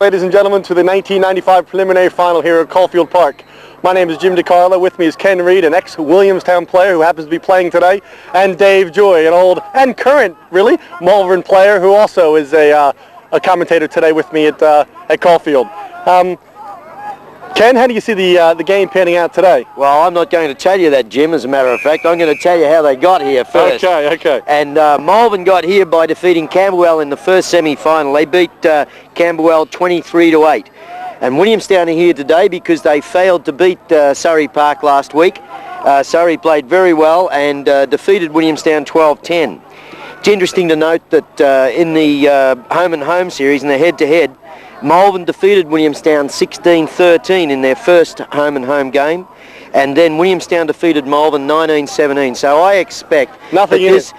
Ladies and gentlemen, to the 1995 preliminary final here at Caulfield Park. My name is Jim DiCarlo. With me is Ken Reed, an ex-Williamstown player who happens to be playing today, and Dave Joy, an old and current, really, Malvern player who also is a commentator today with me at Caulfield. Ken, how do you see the game panning out today? Well, I'm not going to tell you that, Jim, as a matter of fact. I'm going to tell you how they got here first. Okay. And Malvern got here by defeating Camberwell in the first semi-final. They beat Camberwell 23-8. And Williamstown are here today because they failed to beat Surrey Park last week. Surrey played very well and defeated Williamstown 12-10. It's interesting to note that in the home and home series, in the head-to-head, Malvern defeated Williamstown 16-13 in their first home and home game, and then Williamstown defeated Malvern 19-17. So I expect this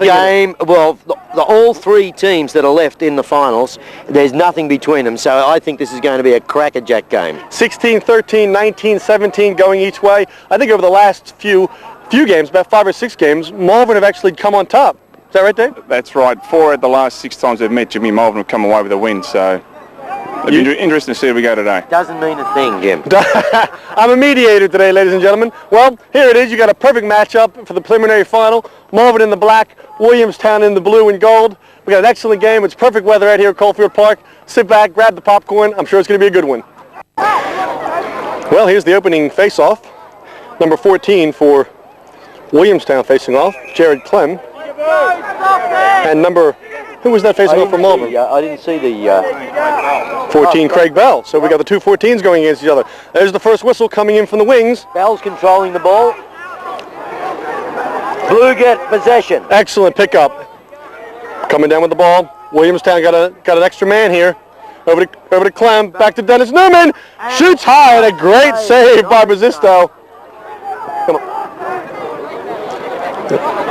game, well, all three teams that are left in the finals, there's nothing between them. So I think this is going to be a crackerjack game. 16-13, 19-17 going each way. I think over the last few games, about 5 or 6 games, Malvern have actually come on top. Is that right, Dave? That's right. 4 of the last 6 times they've met, Jimmy, Malvern have come away with a win. So it'll be interesting to see how we go today. Doesn't mean a thing, Jim. I'm a mediator today, ladies and gentlemen. Well, here it is. You got a perfect matchup for the preliminary final. Malvern in the black, Williamstown in the blue and gold. We got an excellent game. It's perfect weather out here at Caulfield Park. Sit back, grab the popcorn. I'm sure it's going to be a good one. Well, here's the opening face-off. Number 14 for Williamstown facing off, Jared Clem. And who was that facing off for Malvern? I didn't see the 14, Craig Bell. So we got the two 14s going against each other. There's the first whistle coming in from the wings. Bell's controlling the ball. Blue get possession. Excellent pickup. Coming down with the ball. Williamstown got an extra man here. Over to Clem. Back to Dennis Newman. Shoots high and a great save by Bazisto. Come on.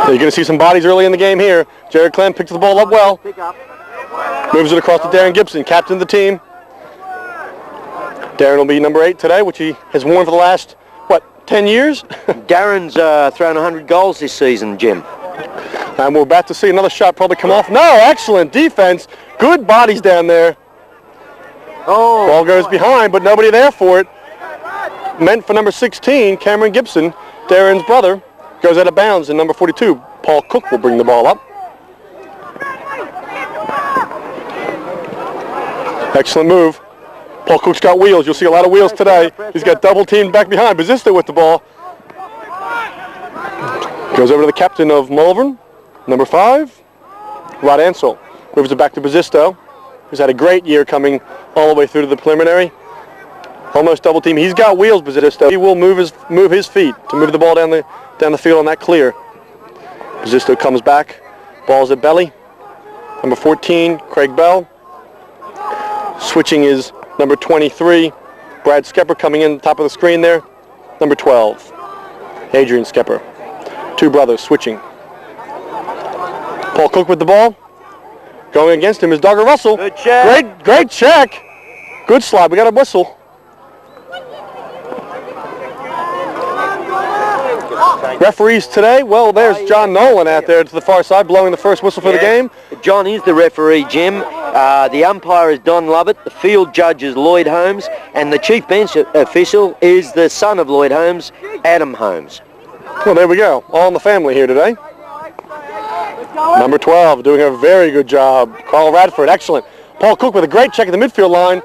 You're going to see some bodies early in the game here. Jared Clem picks the ball up well. Moves it across to Darren Gibson, captain of the team. Darren will be number 8 today, which he has worn for the last, 10 years? Darren's thrown 100 goals this season, Jim. And we're about to see another shot probably come off. No, excellent defense. Good bodies down there. Oh, Ball goes behind, but nobody there for it. Meant for number 16, Cameron Gibson, Darren's brother. Goes out of bounds, and number 42, Paul Cook, will bring the ball up. Excellent move. Paul Cook's got wheels. You'll see a lot of wheels today. He's got double teamed back behind. Bazisto with the ball. Goes over to the captain of Malvern, number 5, Rod Ansell. Moves it back to Bazisto, who's had a great year coming all the way through to the preliminary. Almost double team. He's got wheels, Bazisto. He will move his feet to move the ball down the field on that clear. Bazisto comes back. Ball's at belly. Number 14, Craig Bell. Switching is number 23, Brad Skepper, coming in top of the screen there. Number 12, Adrian Skepper. Two brothers switching. Paul Cook with the ball. Going against him is Dogger Russell. Good check. Great check. Good slide. We got a whistle. Referees today, well, there's John Nolan out there to the far side blowing the first whistle for the game. John is the referee, Jim. The umpire is Don Lovett, the field judge is Lloyd Holmes, and the chief bench official is the son of Lloyd Holmes, Adam Holmes. Well, there we go. All in the family here today. Number 12 doing a very good job. Carl Radford, excellent. Paul Cook with a great check at the midfield line.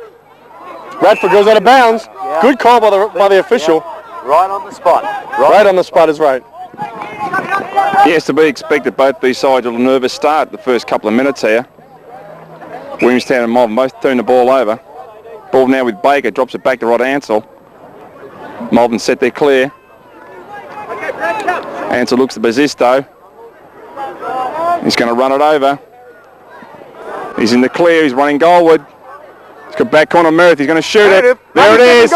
Radford goes out of bounds. Good call by the official. Right on the spot. Right on the spot is right. Yes, to be expected. Both these sides a little nervous start the first couple of minutes here. Williamstown and Malvern both turn the ball over. Ball now with Baker, drops it back to Rod Ansell. Malvern set their clear. Ansell looks at Bazisto. He's going to run it over. He's in the clear, he's running goalward. He's got back corner Meredith, he's going to shoot it. There it is.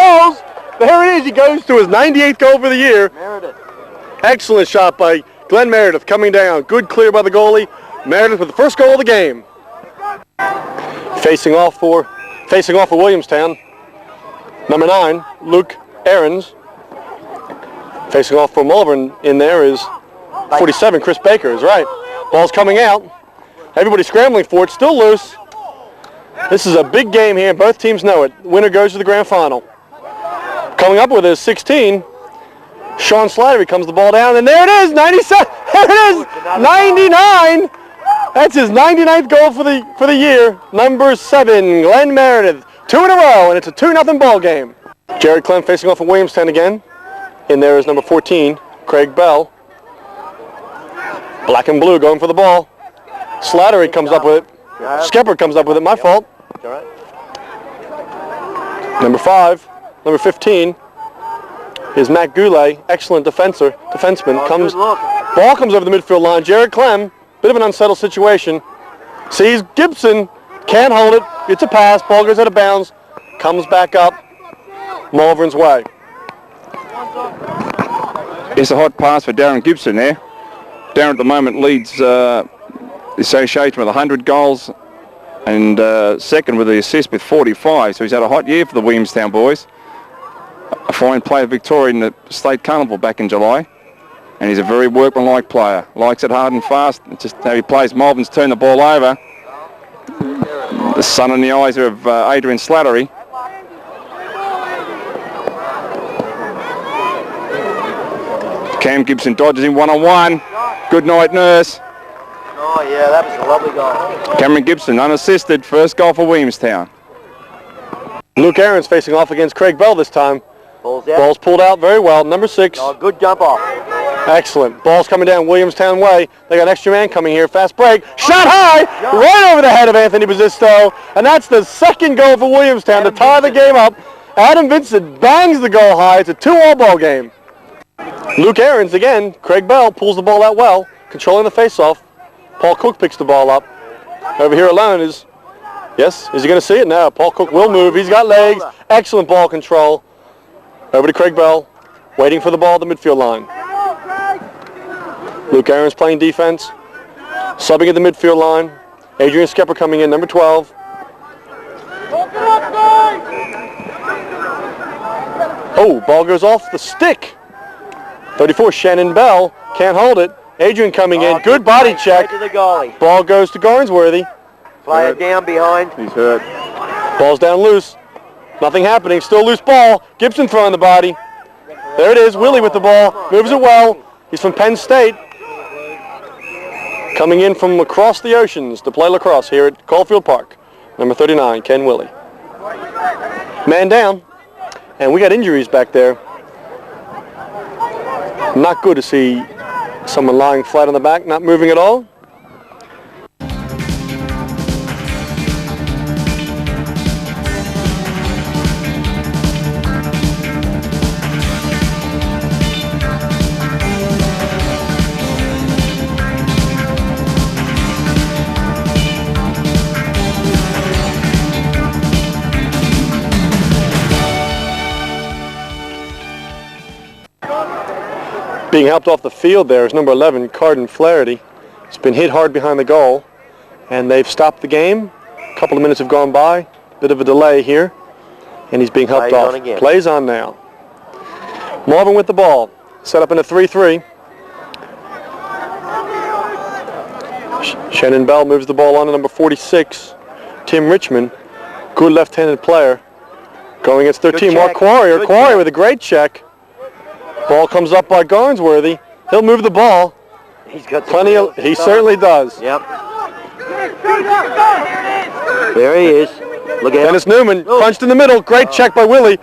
There it is. He goes to his 98th goal for the year. Meredith. Excellent shot by Glenn Meredith coming down. Good clear by the goalie. Meredith with the first goal of the game. Facing off for Williamstown. Number 9, Luke Ahrens. Facing off for Malvern in there is 47, Chris Baker is right. Ball's coming out. Everybody scrambling for it. Still loose. This is a big game here. Both teams know it. Winner goes to the grand final. Coming up with is 16. Sean Slattery comes the ball down, and there it is, 97. There it is, 99. That's his 99th goal for the year. Number 7, Glenn Meredith. 2 in a row, and it's a 2-0 ball game. Jared Clem facing off of Williamstown again. In there is number 14, Craig Bell. Black and blue going for the ball. Slattery comes up with it. Skepper comes up with it. My fault. Number 5, number 15 is Matt Goulet, excellent defenseman. Ball comes over the midfield line. Jared Clem, bit of an unsettled situation. Sees Gibson, can't hold it. It's a pass. Ball goes out of bounds. Comes back up. Malvern's way. It's a hot pass for Darren Gibson there. Darren at the moment leads the association with 100 goals and second with the assist with 45. So he's had a hot year for the Williamstown boys. A fine player Victoria in the state carnival back in July. And he's a very workmanlike player. Likes it hard and fast. It's just how he plays. Malvern's turned the ball over. The sun in the eyes of Adrian Slattery. Cam Gibson dodges him one-on-one. Good night, Nurse. Oh, yeah, that was a lovely goal. Cameron Gibson, unassisted, first goal for Williamstown. Luke Aaron's facing off against Craig Bell this time. Ball's out. Ball's pulled out very well. Number 6. Oh, good jump off. Excellent. Ball's coming down Williamstown way. They got an extra man coming here. Fast break. Shot high. Right over the head of Anthony Bazisto. And that's the second goal for Williamstown to tie the game up. Adam Vincent bangs the goal high. It's a 2-all ball game. Luke Aarons again. Craig Bell pulls the ball out well. Controlling the face-off. Paul Cook picks the ball up. Over here alone is, yes, is he going to see it? No, Paul Cook will move. He's got legs. Excellent ball control. Over to Craig Bell. Waiting for the ball at the midfield line. Luke Aarons playing defense. Subbing at the midfield line. Adrian Skepper coming in, number 12. Oh, ball goes off the stick. 34, Shannon Bell. Can't hold it. Adrian coming in. Good body check. To the goalie. Ball goes to Garnsworthy. Player down behind. He's hurt. Ball's down loose. Nothing happening. Still loose ball. Gibson throwing the body. There it is. Willi with the ball. Moves it well. He's from Penn State. Coming in from across the oceans to play lacrosse here at Caulfield Park. Number 39, Ken Willi. Man down. And we got injuries back there. Not good to see someone lying flat on the back, not moving at all. Being helped off the field there is number 11, Carden Flaherty. He's been hit hard behind the goal, and they've stopped the game. A couple of minutes have gone by. Bit of a delay here, and he's being helped off. Plays on now. Malvern with the ball. Set up in a 3-3. Shannon Bell moves the ball on to number 46, Tim Richmond. Good left-handed player. Going against their team, Mark Quarrier. Quarrier with a great check. Ball comes up by Garnsworthy. He'll move the ball. He's got plenty of. He certainly does. Yep. There he is. Look at Dennis Newman punched in the middle. Great check by Willi.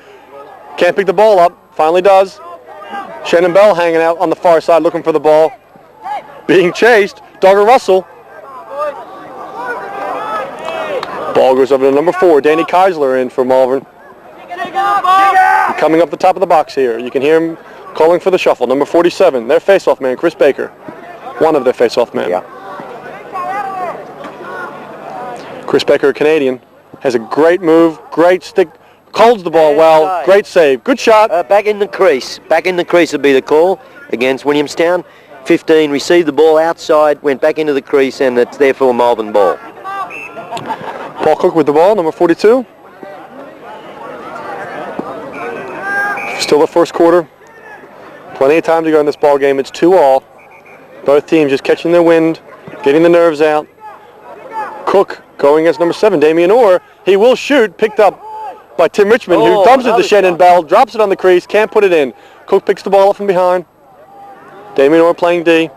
Can't pick the ball up. Finally does. Shannon Bell hanging out on the far side looking for the ball. Being chased. Dogger Russell. Ball goes over to number 4. Danny Keisler in for Malvern. Coming up the top of the box here. You can hear him calling for the shuffle. Number 47, their face-off man, Chris Baker. One of their face-off men. Yeah. Chris Baker, a Canadian, has a great move, great stick, holds the ball well, great save. Good shot. Back in the crease. Back in the crease would be the call against Williamstown. 15 received the ball outside, went back into the crease, and it's therefore a Malvern ball. Paul Cook with the ball, number 42. Still the first quarter. Plenty of time to go in this ball game. It's 2-all. Both teams just catching their wind, getting the nerves out. Cook going against number 7, Damien Orr. He will shoot, picked up by Tim Richmond, who dumps it to Shannon Bell, drops it on the crease, can't put it in. Cook picks the ball up from behind. Damien Orr playing D.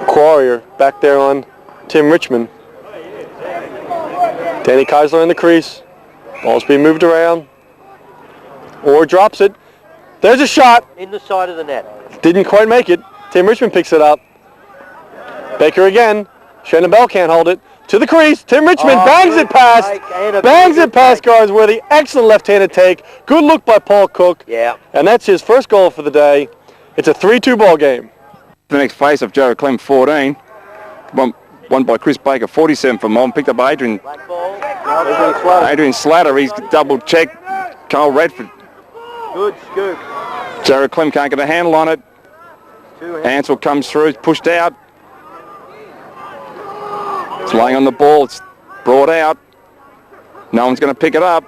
Quarrier back there on Tim Richmond. Danny Keisler in the crease. Ball's being moved around. Orr drops it. There's a shot. In the side of the net. Didn't quite make it. Tim Richmond picks it up. Baker again. Shannon Bell can't hold it. To the crease. Tim Richmond bangs it past. Bangs it past Garsworthy. Excellent left-handed take. Good look by Paul Cook. Yeah. And that's his first goal for the day. It's a 3-2 ball game. The next face of Jared Clem, 14. Won by Chris Baker, 47 for Malvern. Picked up Adrian Slatter. He's double-checked. Carl Redford. Good scoop. Jared Clem can't get a handle on it. Ansell comes through, pushed out. It's laying on the ball. It's brought out. No one's going to pick it up.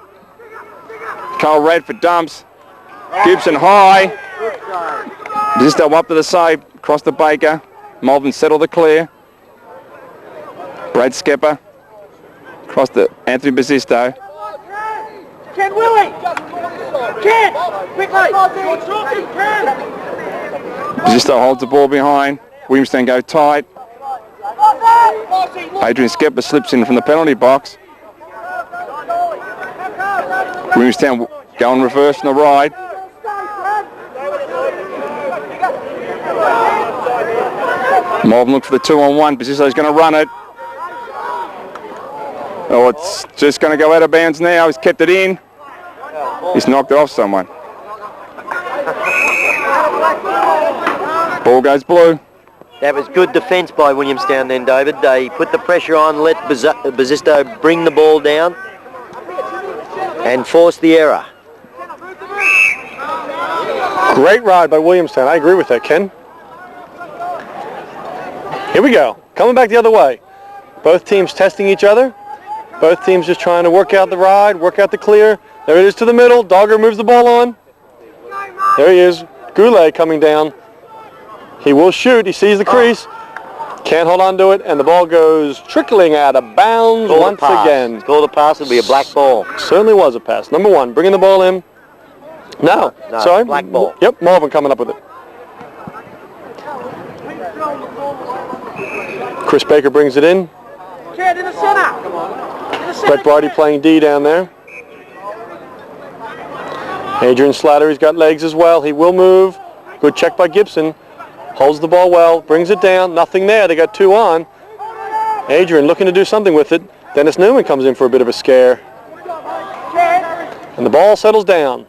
Carl Redford dumps. Gibson high. Basisto up to the save. Across the Baker. Malvern settle the clear. Brad Skepper. Across to Anthony Basisto. Ken Willi! Ken! Quickly! Basisto holds the ball behind. Williamstown go tight. Adrian Skepper slips in from the penalty box. Williamstown going reverse on the right. Malvern look for the 2-on-1. Basisto's going to run it. Oh, it's just going to go out of bounds now. He's kept it in. He's knocked it off someone. Ball goes blue. That was good defence by Williamstown then, David. They put the pressure on, let Basisto bring the ball down and force the error. Great ride by Williamstown. I agree with that, Ken. Here we go. Coming back the other way. Both teams testing each other. Both teams just trying to work out the ride, work out the clear. There it is to the middle. Dogger moves the ball on. There he is. Goulet coming down. He will shoot. He sees the crease. Can't hold on to it, and the ball goes trickling out of bounds once again. Call the pass. It'll be a black ball. Certainly was a pass. Number 1, bringing the ball in. No, sorry. Black ball. Yep, Malvern coming up with it. Chris Baker brings it in. Ken in the center! Brett Barty playing D down there. Adrian Slatter, he's got legs as well. He will move. Good check by Gibson. Holds the ball well, brings it down. Nothing there. They got 2 on. Adrian looking to do something with it. Dennis Newman comes in for a bit of a scare. And the ball settles down.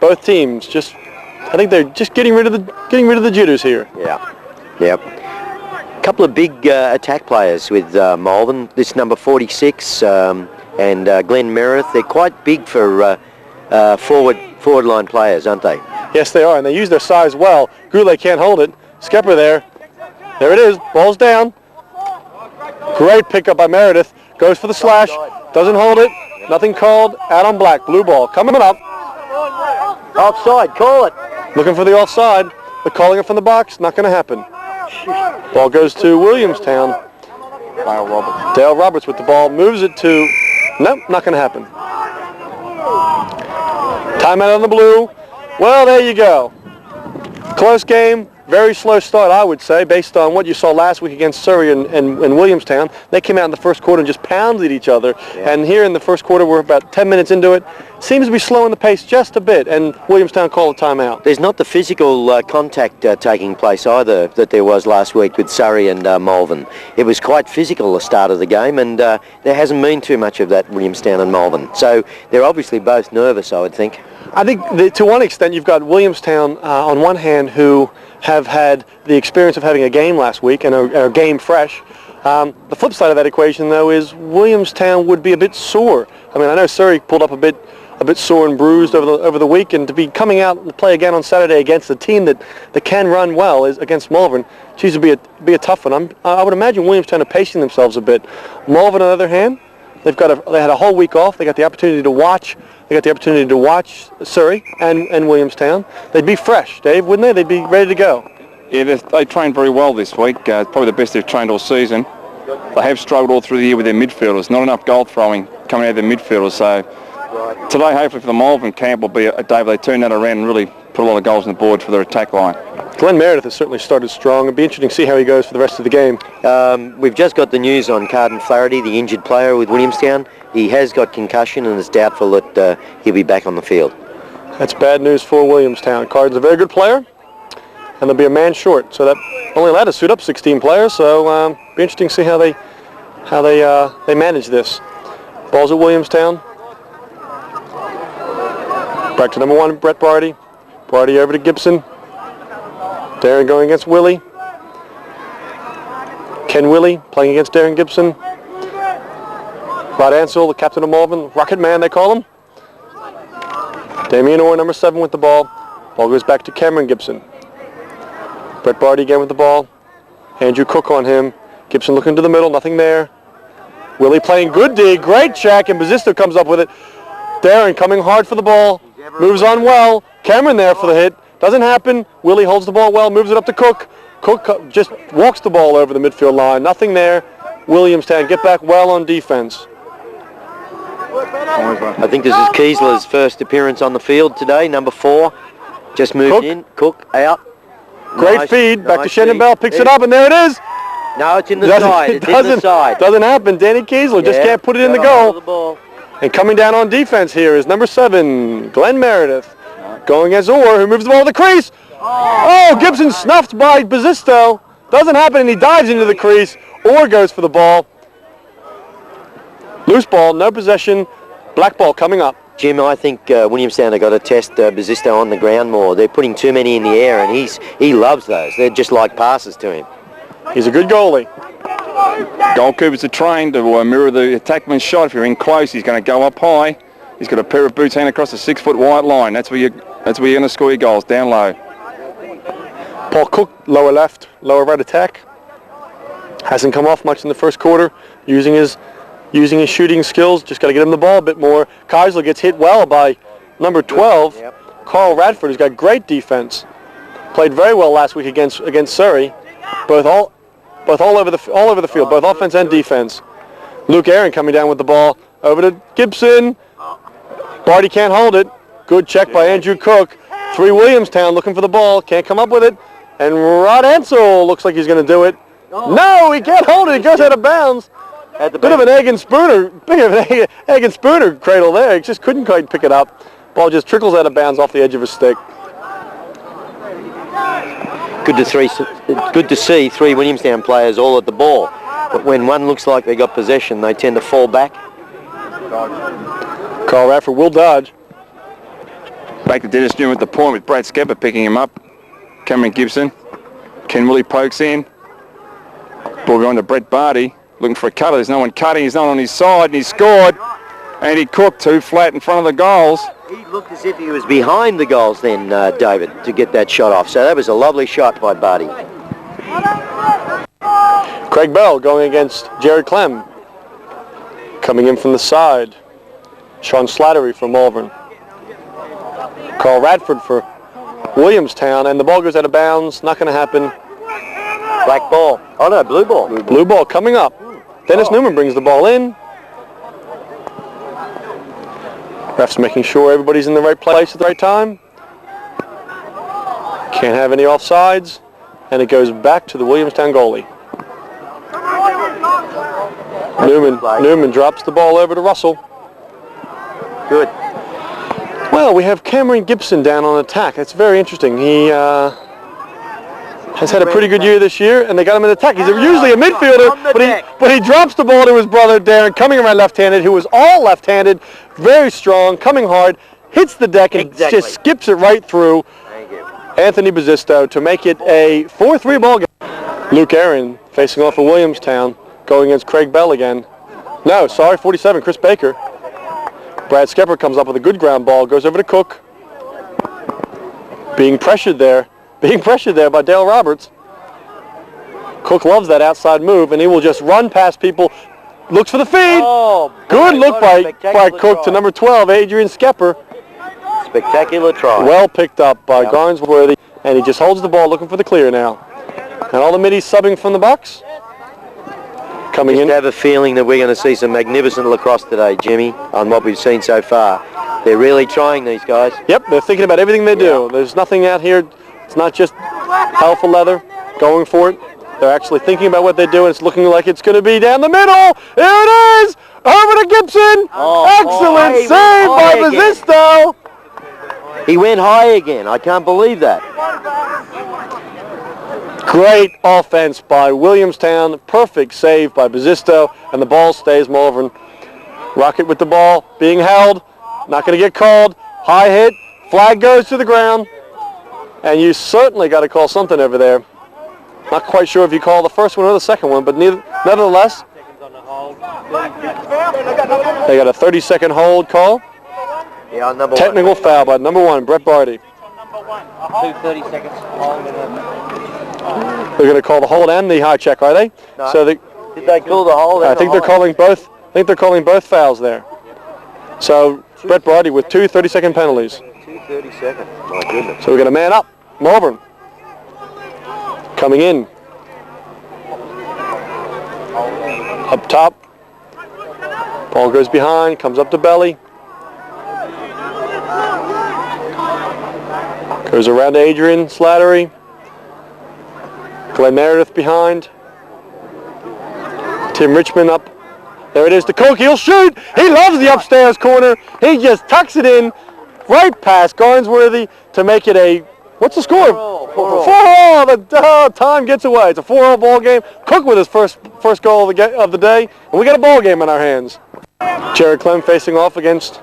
Both teams just, I think they're just getting rid of the jitters here. Yeah. Yep. A couple of big attack players with Malvern. This number 46 and Glenn Meredith. They're quite big for forward line players, aren't they? Yes, they are, and they use their size well. Goulet can't hold it. Skepper there. There it is. Ball's down. Great pickup by Meredith. Goes for the slash. Doesn't hold it. Nothing called. Out on black. Blue ball. Coming up. Offside. Call it. Looking for the offside. But calling it from the box. Not going to happen. Ball goes to Williamstown. Dale Roberts with the ball. Moves it to... Nope, not going to happen. Timeout on the blue. Well, there you go. Close game. Very slow start, I would say, based on what you saw last week against Surrey and Williamstown. They came out in the first quarter and just pounded each other. Yeah. And here in the first quarter, we're about 10 minutes into it. Seems to be slowing the pace just a bit, and Williamstown called a timeout. There's not the physical contact taking place either that there was last week with Surrey and Malvern. It was quite physical the start of the game, and there hasn't been too much of that Williamstown and Malvern. So they're obviously both nervous, I would think. I think to one extent you've got Williamstown on one hand who have had the experience of having a game last week and are game fresh. The flip side of that equation, though, is Williamstown would be a bit sore. I mean, I know Surrey pulled up a bit sore and bruised over the week, and to be coming out and play again on Saturday against a team that can run well is against Malvern, geez, it'd be a tough one. I would imagine Williamstown are pacing themselves a bit. Malvern, on the other hand, they had a whole week off. They got the opportunity to watch. They got the opportunity to watch Surrey and Williamstown. They'd be fresh, Dave, wouldn't they? They'd be ready to go. Yeah, they trained very well this week. Probably the best they've trained all season. they have struggled all through the year with their midfielders. Not enough goal throwing coming out of their midfielders. So today, hopefully for the Malvern camp, will be a day where they turn that around and really put a lot of goals on the board for their attack line. Glenn Meredith has certainly started strong. It'll be interesting to see how he goes for the rest of the game. We've just got the news on Carden Flaherty, the injured player with Williamstown. He has got concussion and it's doubtful that he'll be back on the field. That's bad news for Williamstown. Carden's a very good player, and they'll be a man short. So that only allowed to suit up 16 players. So be interesting to see how they manage this. Ball's at Williamstown. Back to number 1, Brett Barty. Barty over to Gibson. Darren going against Willi. Ken Willi playing against Darren Gibson. Rod Ansell, the captain of Malvern, Rocket Man they call him. Damien Orr, number 7 with the ball. Ball goes back to Cameron Gibson. Brett Barty again with the ball. Andrew Cook on him. Gibson looking to the middle, nothing there. Willi playing good D, great check, and Bazisto comes up with it. Darren coming hard for the ball, moves on well. Cameron there for the hit, doesn't happen. Willi holds the ball well, moves it up to Cook. Cook just walks the ball over the midfield line, nothing there. Williamstown get back well on defense. I think this is Kiesler's first appearance on the field today, number 4. Just moved Cook. in. Cook out. Great Nice, feed, back to nice Shannon feed. Bell, picks it up, and there it is. No, it's in the side. It's in the side. Doesn't happen. Danny Kiesler just can't put it in the goal. And coming down on defense here is number 7, Glenn Meredith. Going against Orr, who moves the ball to the crease. Oh, Gibson snuffed by Bazisto. Doesn't happen, and he dives into the crease. Orr goes for the ball. Loose ball, no possession. Black ball coming up. Jim, I think Williamstown have got to test Bazisto on the ground more. They're putting too many in the air, and he loves those. They're just like passes to him. He's a good goalie. Goalkeepers are trained to mirror the attackman's shot. If you're in close, he's going to go up high. He's got a pair of boots hanging across a 6-foot white line. That's where you're going to score your goals, down low. Paul Cook, lower left, lower right attack. Hasn't come off much in the first quarter, using his shooting skills. Just got to get him the ball a bit more. Keisler gets hit well by number 12, Carl Radford, who's got great defense. Played very well last week against Surrey. Both all over the field, both offense and defense. Luke Aaron coming down with the ball over to Gibson. Barty can't hold it. Good check by Andrew Cook. 3 Williamstown looking for the ball, can't come up with it. And Rod Ansell looks like he's going to do it. No, he can't hold it. It goes out of bounds. Bit of an egg and spooner cradle there. He just couldn't quite pick it up. Ball just trickles out of bounds off the edge of his stick. Good to see 3 Williamstown players all at the ball. But when one looks like they got possession, they tend to fall back. Carl Radford will dodge. Back to Dennis Newman at the point with Brad Skepper picking him up. Cameron Gibson. Ken Willi pokes in. Ball going to Brett Barty. Looking for a cutter. There's no one cutting. He's not on his side, and he scored. And he cooked 2 flat in front of the goals. He looked as if he was behind the goals then, David, to get that shot off. So that was a lovely shot by Barty. Craig Bell going against Jared Clem. Coming in from the side, Sean Slattery for Malvern. Carl Radford for Williamstown, and the ball goes out of bounds. Not going to happen. Black ball. Oh no, blue ball. Blue ball coming up. Dennis Newman brings the ball in. Ref's making sure everybody's in the right place at the right time. Can't have any offsides, and it goes back to the Williamstown goalie. Newman drops the ball over to Russell. Good. Well, we have Cameron Gibson down on attack. That's very interesting. He has had a pretty good year this year, and they got him in attack. He's usually a midfielder, but he drops the ball to his brother Darren, coming around left-handed, who is all left-handed, very strong, coming hard, hits the deck, and just skips it right through Anthony Bazisto to make it a 4-3 ball game. Luke Aaron facing off for Williamstown, going against Craig Bell again. No, sorry, 47, Chris Baker. Brad Skepper comes up with a good ground ball, goes over to Cook. Being pressured there by Dale Roberts. Cook loves that outside move, and he will just run past people. Looks for the feed. Oh, good look by Cook to number 12, Adrian Skepper. Spectacular try. Well picked up by Garnsworthy, and he just holds the ball looking for the clear now. And all the middies subbing from the box. coming Just in. have a feeling that we're going to see some magnificent lacrosse today, Jimmy, on what we've seen so far. They're really trying, these guys. Yep, they're thinking about everything they do. There's nothing out here. It's not just hell for leather, going for it. They're actually thinking about what they do, and it's looking like it's going to be down the middle. Here it is! Over to Gibson! Excellent save by Bazisto! He went high again. I can't believe that. Great offense by Williamstown. Perfect save by Bazisto, and the ball stays Malvern. Rocket with the ball, being held. Not going to get called. High hit. Flag goes to the ground. And you certainly got to call something over there. Not quite sure if you call the first one or the second one, but nevertheless, they got a 30-second hold call. Yeah, on number Technical foul by number 1, Brett Barty. 30 seconds. They're going to call the hold and the high check, are they? No. So Did they call the hold? I think they're calling both. I think they're calling both fouls there. So Brett Barty with 2 30-second penalties. 2 30 seconds. My goodness. So we got a man up. Malvern coming in. Up top. Ball goes behind, comes up to belly. Goes around to Adrian Slattery. Glenn Meredith behind. Tim Richmond up. There it is to Cook. He'll shoot. He loves the upstairs corner. He just tucks it in right past Garnsworthy to make it a, what's the score? 4-4. The time gets away. It's a 4-4 ball game. Cook with his first goal of the day. And we got a ball game in our hands. Jared Clem facing off against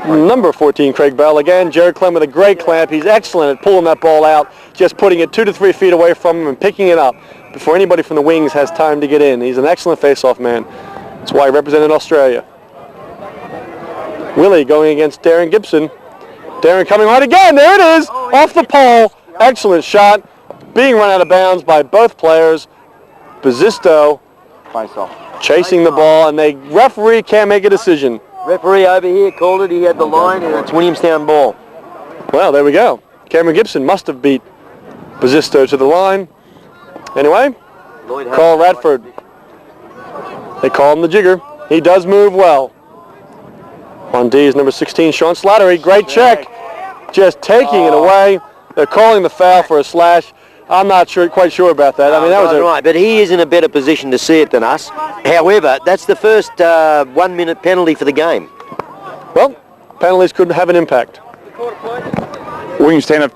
number 14, Craig Bell. Again, Jared Clem with a great clamp. He's excellent at pulling that ball out, just putting it 2 to 3 feet away from him and picking it up before anybody from the wings has time to get in. He's an excellent face-off man. That's why he represented Australia. Willi going against Darren Gibson. Darren coming hard again. There it is, off the pole. Excellent shot. Being run out of bounds by both players. Bazisto chasing the ball, and the referee can't make a decision. Referee over here called it. He had the line, and it's Williamstown ball. Well, there we go. Cameron Gibson must have beat Bazisto to the line. Anyway, call Radford. They call him the jigger. He does move well. On D is number 16, Sean Slattery. Great check. Just taking it away. They're calling the foul for a slash. I'm not quite sure about that. I mean, that was right, but he is in a better position to see it than us. However, that's the first 1-minute penalty for the game. Well, penalties could have an impact. Williamstown have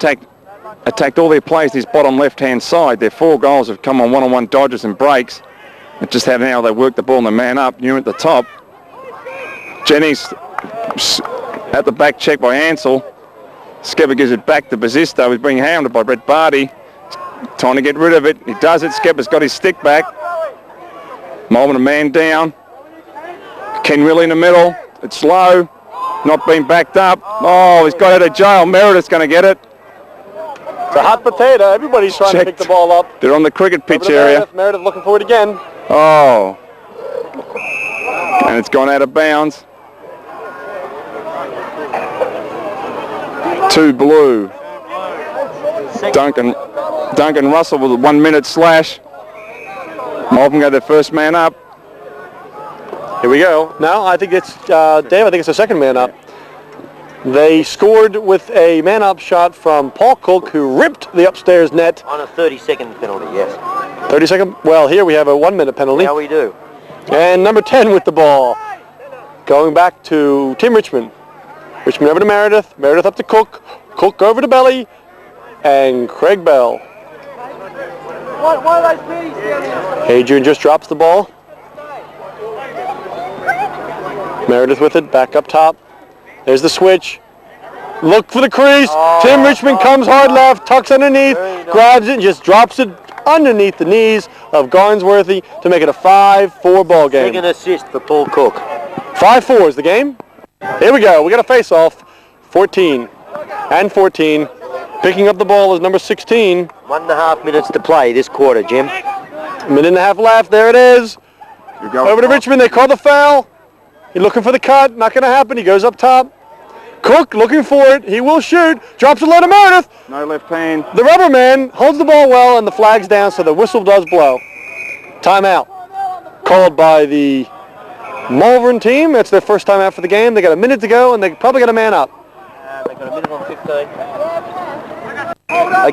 attacked all their plays this bottom left-hand side. Their 4 goals have come on one-on-one dodges and breaks. It's just how they work the ball and the man up. You're at the top. Jennings at the back check by Ansell. Skepper gives it back to Bazisto. He's being hounded by Brett Barty. Trying to get rid of it. He does it. Skepper's got his stick back. Malvern a man down. Ken Willi in the middle. It's low. Not being backed up. Oh, he's got out of jail. Meredith's going to get it. It's a hot potato. Everybody's trying to pick the ball up. They're on the cricket pitch area. Meredith looking for it again. Oh. And it's gone out of bounds. 2 blue. Duncan Russell with a 1-minute slash. Malvern got their first man up. Here we go. Now I think it's Dave. I think it's the second man up. They scored with a man up shot from Paul Cook, who ripped the upstairs net. On a 30-second penalty, yes. 30-second? Well, here we have a 1-minute penalty. How we do. And number 10 with the ball. Going back to Tim Richmond. Richmond over to Meredith. Meredith up to Cook. Cook over to Belly. And Craig Bell. Adrian just drops the ball. Meredith with it, back up top. There's the switch. Look for the crease. Tim Richmond comes hard left, tucks underneath, grabs it, and just drops it underneath the knees of Garnsworthy to make it a 5-4 ball game. Second assist for Paul Cook. 5-4 is the game. Here we go. We got a face-off. 14 and 14. Picking up the ball is number 16. 1.5 minutes to play this quarter, Jim. A minute and a half left. There it is. Over to Richmond. They call the foul. He's looking for the cut. Not going to happen. He goes up top. Cook looking for it. He will shoot. Drops it low to Meredith. No left hand. The rubber man holds the ball well, and the flag's down, so the whistle does blow. Timeout. called by the Malvern team. It's their first time out for the game. They got a minute to go, and they probably got a man up. They got a minute on 15.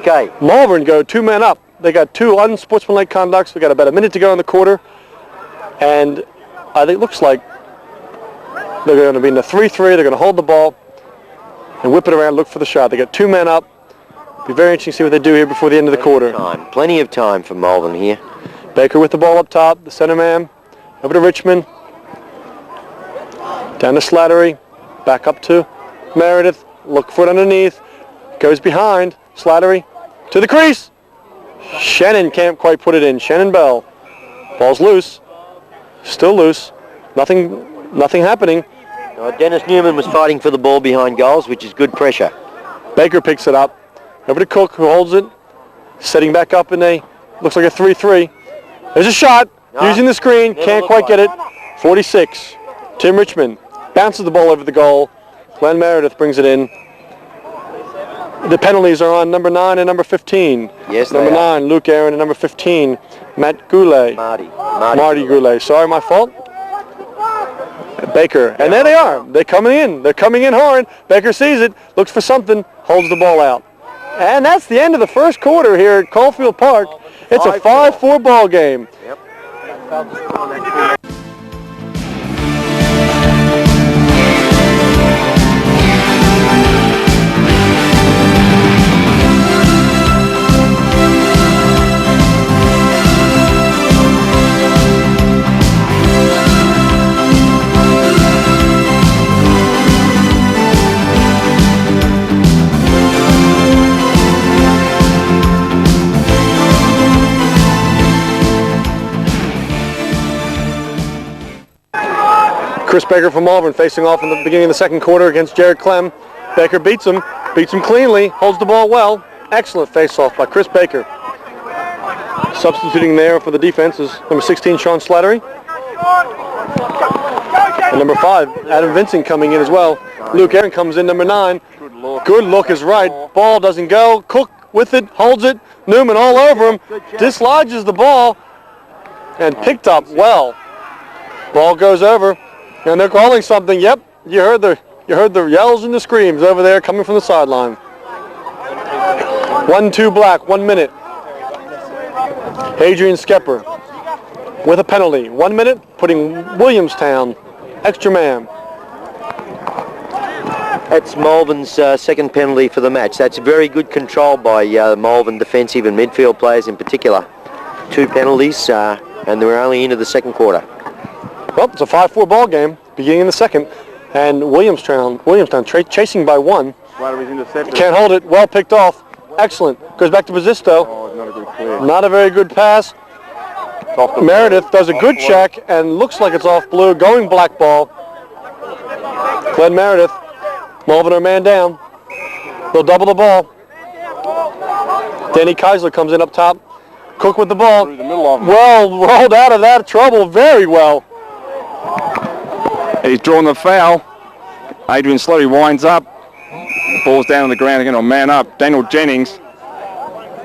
Okay. Malvern go 2 men up. They got 2 unsportsmanlike conducts. We got about a minute to go in the quarter, and I think it looks like they're going to be in the 3-3. They're going to hold the ball and whip it around, look for the shot. They got 2 men up. Be very interesting to see what they do here before the end of the quarter. Plenty of time for Malvern here. Baker with the ball up top, the center man, over to Richmond, down to Slattery, back up to Meredith, look for it underneath, goes behind, Slattery, to the crease. Shannon can't quite put it in, Shannon Bell. Ball's loose, still loose, nothing happening. Dennis Newman was fighting for the ball behind goals, which is good pressure. Baker picks it up, over to Cook, who holds it, setting back up in a, looks like a 3-3. There's a shot, using the screen, can't quite get it. 46, Tim Richmond bounces the ball over the goal. Glenn Meredith brings it in. The penalties are on number 9 and number 15. Yes, number 9, Luke Aaron, and number 15, Matt Goulet. Marty Goulet. Sorry, my fault. Baker, and there they are. They're coming in. They're coming in hard. Baker sees it, looks for something, holds the ball out. And that's the end of the first quarter here at Caulfield Park. It's a 5-4 ball game. Yep. Chris Baker from Malvern facing off in the beginning of the second quarter against Jared Clem. Baker beats him cleanly, holds the ball well. Excellent face-off by Chris Baker. Substituting there for the defense is number 16, Sean Slattery. And number 5, Adam Vincent coming in as well. Luke Aaron comes in, number 9. Good look is right. Ball doesn't go. Cook with it, holds it. Newman all over him, dislodges the ball, and picked up well. Ball goes over. And they're calling something. Yep, you heard the yells and the screams over there coming from the sideline. 1-2 black, 1 minute. Adrian Skepper with a penalty. 1 minute, putting Williamstown extra man. That's Malvern's second penalty for the match. That's very good control by Malvern defensive and midfield players in particular. 2 penalties, and they were only into the second quarter. Well, it's a 5-4 ball game, beginning in the second, and Williamstown chasing by 1. Can't hold it. Well picked off. Excellent. Goes back to Bazisto. Not a good clear. Not a very good pass. Meredith does a good check and looks like it's off blue. Going black ball. Glenn Meredith. Malvern are man down. They'll double the ball. Danny Keisler comes in up top. Cook with the ball. Well rolled out of that trouble very well. He's drawn the foul. Adrian Slattery winds up. Ball's down on the ground again, or man up. Daniel Jennings.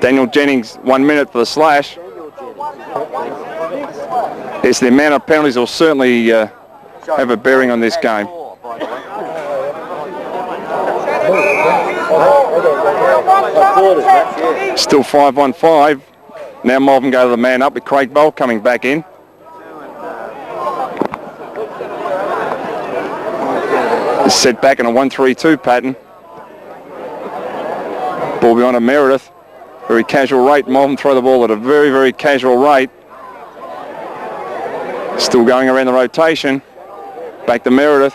1 minute for the slash. It's the amount of penalties will certainly have a bearing on this game. Still 5-1-5. Now Malvern go to the man up with Craig Bolt coming back in. Set back in a 1-3-2 pattern. Ball behind to Meredith. Very casual rate. Malvern throw the ball at a very, very casual rate. Still going around the rotation. Back to Meredith.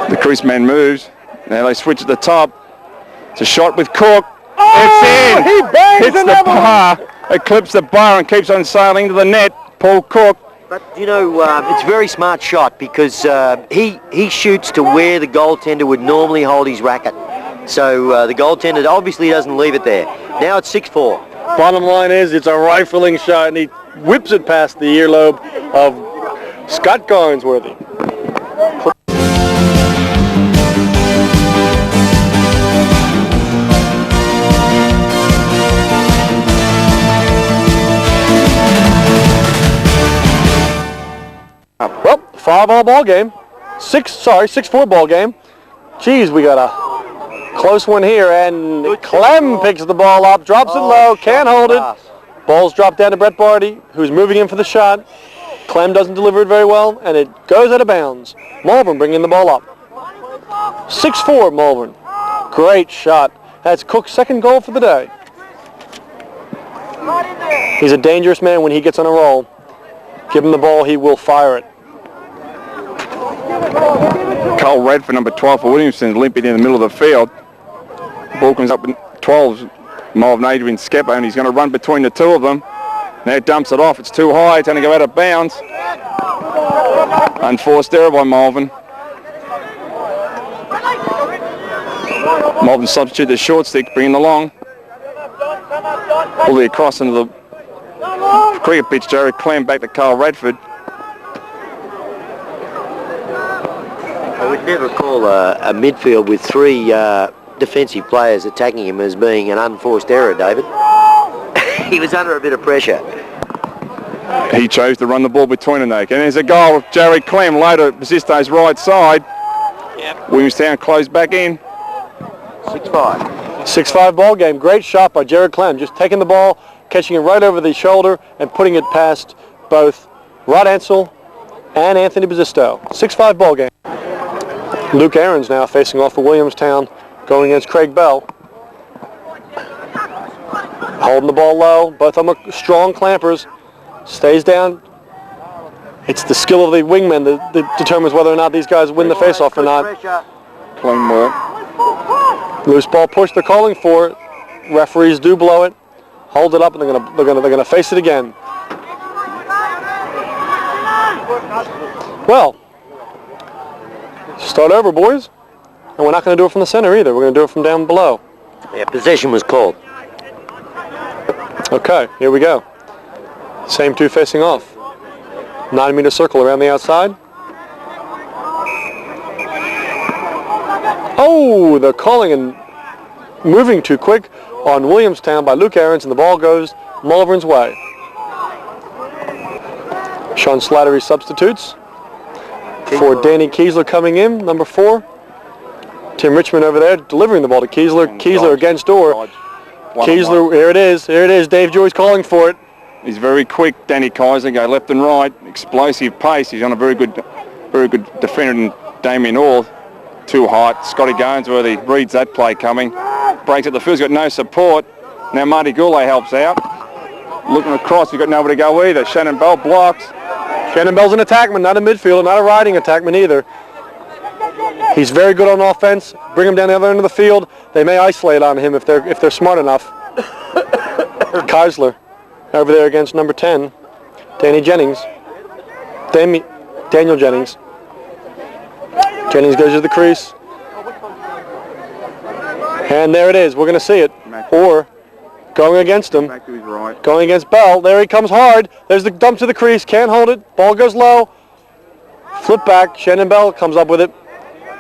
The crease man moves. Now they switch at the top. It's a shot with Cook. It's in. He bangs Hits the bar. It clips the bar and keeps on sailing to the net. Paul Cook. But, you know, it's a very smart shot because he shoots to where the goaltender would normally hold his racket. So the goaltender obviously doesn't leave it there. Now it's 6-4. Bottom line is it's a rifling shot, and he whips it past the earlobe of Scott Garnsworthy. 5-all ball game. 6-4 ball game. Geez, we got a close one here, and Clem picks the ball up, drops it low, can't hold it. Ball's dropped down to Brett Barty, who's moving in for the shot. Clem doesn't deliver it very well, and it goes out of bounds. Malvern bringing the ball up. 6-4 Malvern. Great shot. That's Cook's second goal for the day. He's a dangerous man when he gets on a roll. Give him the ball, he will fire it. Cole Redford, number 12 for Williamson, limping in the middle of the field. Ball comes up with 12's Malvern Adrian Skepper, and he's going to run between the two of them. Now dumps it off. It's too high. It's going to go out of bounds. Unforced error by Malvern. Malvern substitute the short stick, bringing along. Willi across into the cricket pitch. Jared Clem back to Carl Radford. I would never call a midfield with three defensive players attacking him as being an unforced error, David. He was under a bit of pressure. He chose to run the ball between them, and there's a goal of Jared Clem later at Basisto's right side. Yep. Williamstown closed back in. 6-5. 6-5 ball game. Great shot by Jared Clem, just taking the ball, catching it right over the shoulder, and putting it past both Rod Ansell and Anthony Basisto. 6-5 ball game. Luke Aarons now facing off for Williamstown, going against Craig Bell. Holding the ball low. Both of them are strong clampers. Stays down. It's the skill of the wingmen that determines whether or not these guys win the face-off or not. Clean work. Loose ball push, they're calling for it. Referees do blow it. Hold it up, and they're gonna face it again. Well, start over, boys. And we're not going to do it from the center either. We're going to do it from down below. Yeah, possession was called. Okay, here we go. Same two facing off. 9-meter circle around the outside. Oh, they're calling and moving too quick on Williamstown by Luke Aarons, and the ball goes Malvern's way. Sean Slattery substitutes for Danny Kiesler coming in, number 4. Tim Richmond over there delivering the ball to Kiesler. Kiesler against door. Kiesler, here it is. Here it is. Dave Joy's calling for it. He's very quick. Danny Kaiser go left and right. Explosive pace. He's on a very good defender in Damien Orr. Too hot. Scotty Garnsworthy reads that play coming. Breaks at the field. He's got no support. Now Marty Goulet helps out. Looking across. He's got nowhere to go either. Shannon Bell blocks. Shannon Bell's an attackman, not a midfielder, not a riding attackman either. He's very good on offense. Bring him down the other end of the field. They may isolate on him if they're smart enough. Keisler over there against number 10, Daniel Jennings. Jennings goes to the crease. And there it is. We're going to see it. Or going against him. Back to his right. Going against Bell. There he comes hard. There's the dump to the crease. Can't hold it. Ball goes low. Flip back. Shannon Bell comes up with it.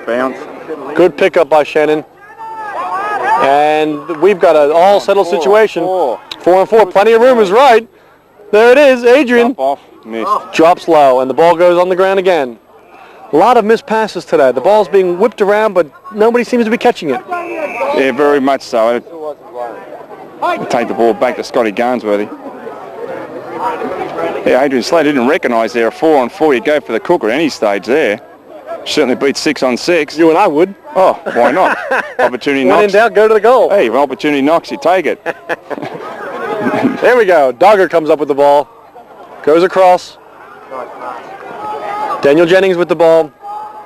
Bounce. Good pickup by Shannon. And we've got an all-settled situation. 4-on-4. Plenty of room is right. There it is. Adrian Off. Missed. drops low, and the ball goes on the ground again. A lot of missed passes today. The ball's being whipped around, but nobody seems to be catching it. Yeah, very much so. Take the ball back to Scotty Garnsworthy. Yeah, Adrian Slater didn't recognise there a 4-on-4. You go for the cook at any stage there. Certainly beat 6-on-6. You and I would. Oh, why not? Opportunity When in knocks. doubt, go to the goal. Hey, if an opportunity knocks, you take it. There we go. Dogger comes up with the ball. Goes across. Daniel Jennings with the ball.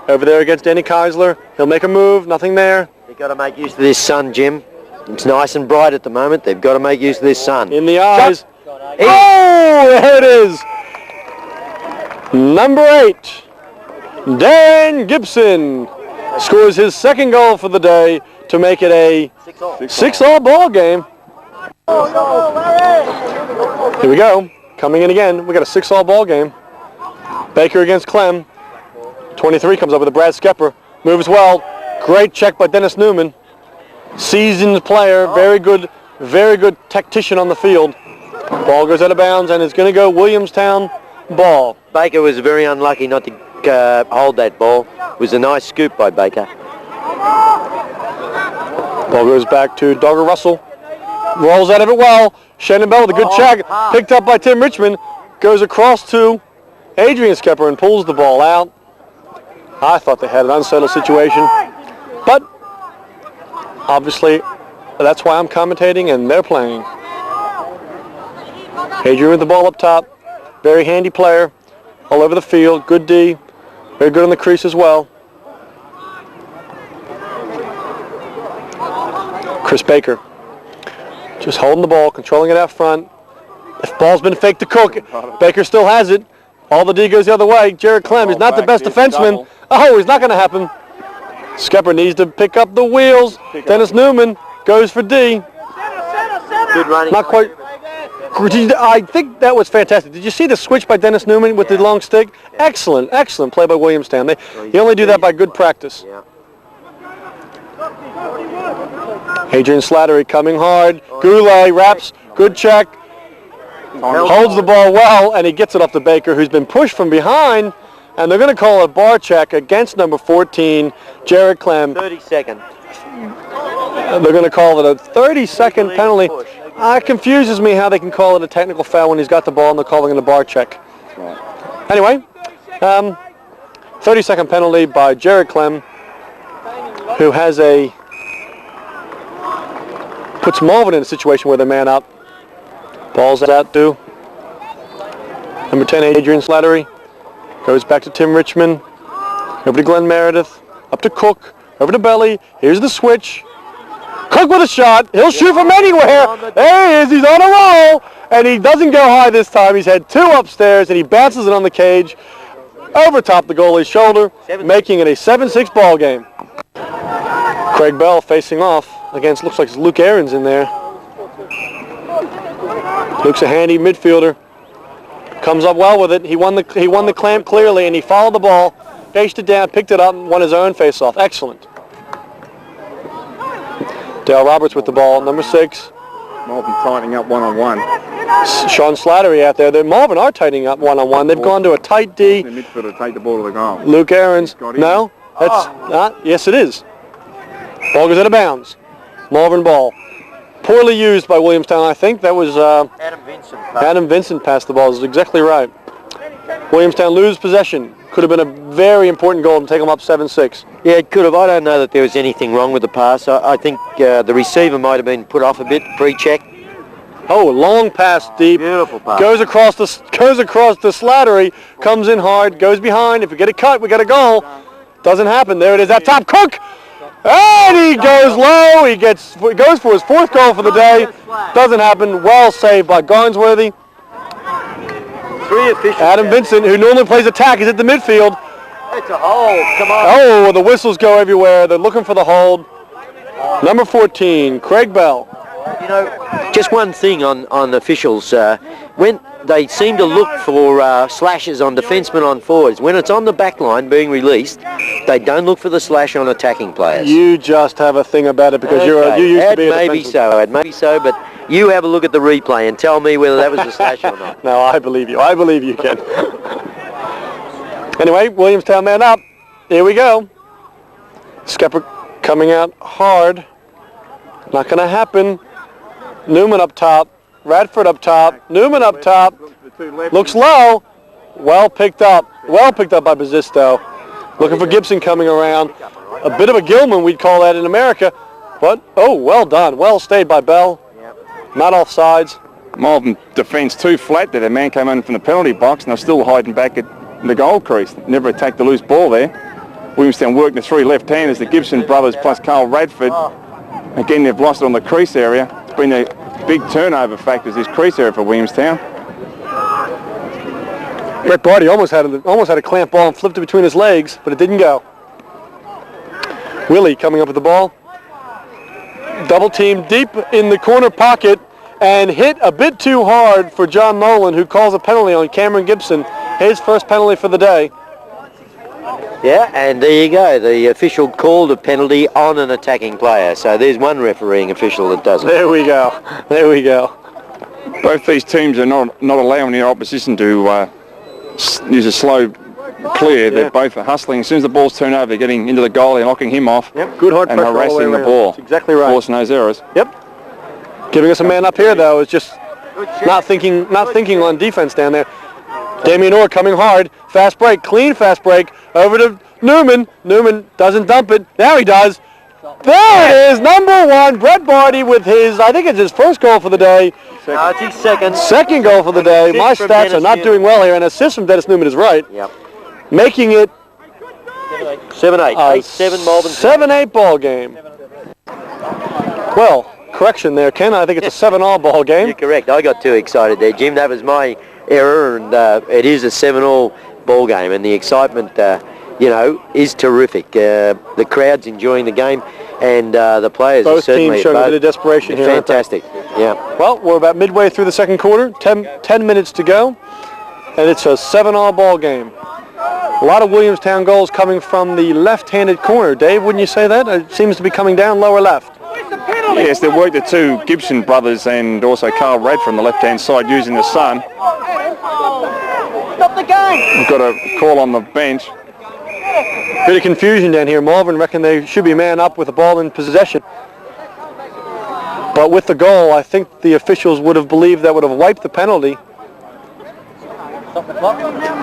Over there against Danny Keisler. He'll make a move. Nothing there. They've got to make use of this sun, Jim. It's nice and bright at the moment. They've got to make use of this sun. In the eyes. Oh, there it is. Number 8. Dan Gibson scores his second goal for the day to make it a 6-all ball game. Here we go. Coming in again. We got a 6-all ball game. Baker against Clem. 23 comes up with a Brad Skepper. Moves well. Great check by Dennis Newman. Seasoned player. Very good tactician on the field. Ball goes out of bounds, and it's going to go Williamstown ball. Baker was very unlucky not to hold that ball. It was a nice scoop by Baker. Ball goes back to Dogger Russell. Rolls out of it well. Shannon Bell with a good check. Picked up by Tim Richmond. Goes across to Adrian Skepper and pulls the ball out. I thought they had an unsettled situation. But obviously, that's why I'm commentating and they're playing. Adrian with the ball up top. Very handy player. All over the field. Good D. Very good on the crease as well. Chris Baker. Just holding the ball, controlling it out front. If ball's been faked to Cook, Baker still has it. All the D goes the other way. Jared Clem is not the best defenseman. Oh, he's not going to happen. Skepper needs to pick up the wheels. Dennis Newman goes for D. Good running. Not quite. I think that was fantastic. Did you see the switch by Dennis Newman with the long stick? Excellent, excellent play by Williamstown. You only do that by good practice. Adrian Slattery coming hard. Goulet wraps. Good check. Holds the ball well, and he gets it off to Baker, who's been pushed from behind. And they're going to call a bar check against number 14, Jared Clem. 30-second. They're going to call it a 30-second penalty. It confuses me how they can call it a technical foul when he's got the ball and they're calling it a bar check. Anyway, 30-second penalty by Jared Clem, who has puts Malvern in a situation where they're man up. Ball's out to number 10, Adrian Slattery. Goes back to Tim Richmond. Over to Glenn Meredith. Up to Cook. Over to Belly. Here's the switch. Cook with a shot. He'll shoot from anywhere. There he is. He's on a roll. And he doesn't go high this time. He's had two upstairs, and he bounces it on the cage over top the goalie's shoulder, making it a 7-6 ball game. Craig Bell facing off against, looks like it's Luke Aarons in there. Luke's a handy midfielder. Comes up well with it. He won the clamp clearly, and he followed the ball, faced it down, picked it up, and won his own face-off. Excellent. Dale Roberts with the ball, number 6. Malvern tightening up one-on-one. Sean Slattery out there. Malvern are tightening up one-on-one. They've gone to a tight D. The midfielder take the ball to the goal. Luke Aarons. No, that's not. Yes, it is. Ball goes out of bounds. Malvern ball. Poorly used by Williamstown, I think. That was Adam Vincent passed the ball. That's exactly right. Williamstown lose possession. Could have been a very important goal to take them up 7-6. Yeah, it could have. I don't know that there was anything wrong with the pass. I think the receiver might have been put off a bit pre-check. Oh, long pass deep. Beautiful pass. Goes across the Slattery. Comes in hard. Goes behind. If we get a cut, we get a goal. Doesn't happen. There it is. That top. Cook. And he goes low. He goes for his 4th goal for the day. Doesn't happen. Well saved by Garnsworthy. Adam Vincent, who normally plays attack, is at the midfield. It's a hold. Come on. Oh, the whistles go everywhere. They're looking for the hold. Number 14, Craig Bell. You know, just one thing on officials. When they seem to look for slashes on defensemen on forwards, when it's on the back line being released, they don't look for the slash on attacking players. You just have a thing about it because you used to be a defenseman. It may be so, but you have a look at the replay and tell me whether that was a slash or not. No, I believe you. I believe you, Ken. Anyway, Williamstown man up. Here we go. Skepper coming out hard. Not going to happen. Newman up top. Radford up top. Newman up top. Looks low. Well picked up. Well picked up by Bazisto. Looking for Gibson coming around. A bit of a Gilman, we'd call that in America. But, oh, well done. Well stayed by Bell. Not off sides. Malvern defence too flat there. The man came in from the penalty box and they're still hiding back at the goal crease. Never attacked the loose ball there. Williamstown working the 3 left-handers, the Gibson brothers plus Carl Radford. Again, they've lost it on the crease area. It's been a big turnover factors, this crease area for Williamstown. Brett Barty almost had a clamp ball and flipped it between his legs, but it didn't go. Willi coming up with the ball. Double team deep in the corner pocket and hit a bit too hard for John Nolan, who calls a penalty on Cameron Gibson. His first penalty for the day. Yeah, and there you go. The official called a penalty on an attacking player. So there's one refereeing official that doesn't. There we go. There we go. Both these teams are not allowing their opposition to use a slow clear. They're both hustling. As soon as the ball's turned over, they're getting into the goal and knocking him off. Yep, good hard and pressure all the way harassing the around. ball. That's exactly right. Forcing those errors. Yep. Giving us a man up here, though, is just not thinking on defense down there. Damien Orr coming hard. Fast break, clean fast break. Over to Newman. Newman doesn't dump it. Now he does. There it is, number 1, Brett Barty with his, I think it's his first goal for the day. It's his second. Second goal for the day. Assist My from stats Dennis are not Newman. doing well here, and assist from Dennis Newman is right. Yep. Making it 7-8. 8-7 Malvern. 7-8 ball game. Well, correction there, Ken. I think it's a 7-all ball game. You're correct. I got too excited there, Jim. That was my error, and it is a 7-all ball game, and the excitement, is terrific. The crowd's enjoying the game, and the players are Both certainly teams showing a bit of desperation here. aren't they? Fantastic. Yeah. Well, we're about midway through the second quarter. 10 minutes to go, and it's a 7-all ball game. A lot of Williamstown goals coming from the left-handed corner. Dave, wouldn't you say that? It seems to be coming down lower left. Yes, they worked the two Gibson brothers and also Carl Red from the left-hand side using the sun. Stop the game. We've got a call on the bench. Bit of confusion down here. Malvern reckon they should be man up with the ball in possession. But with the goal, I think the officials would have believed that would have wiped the penalty.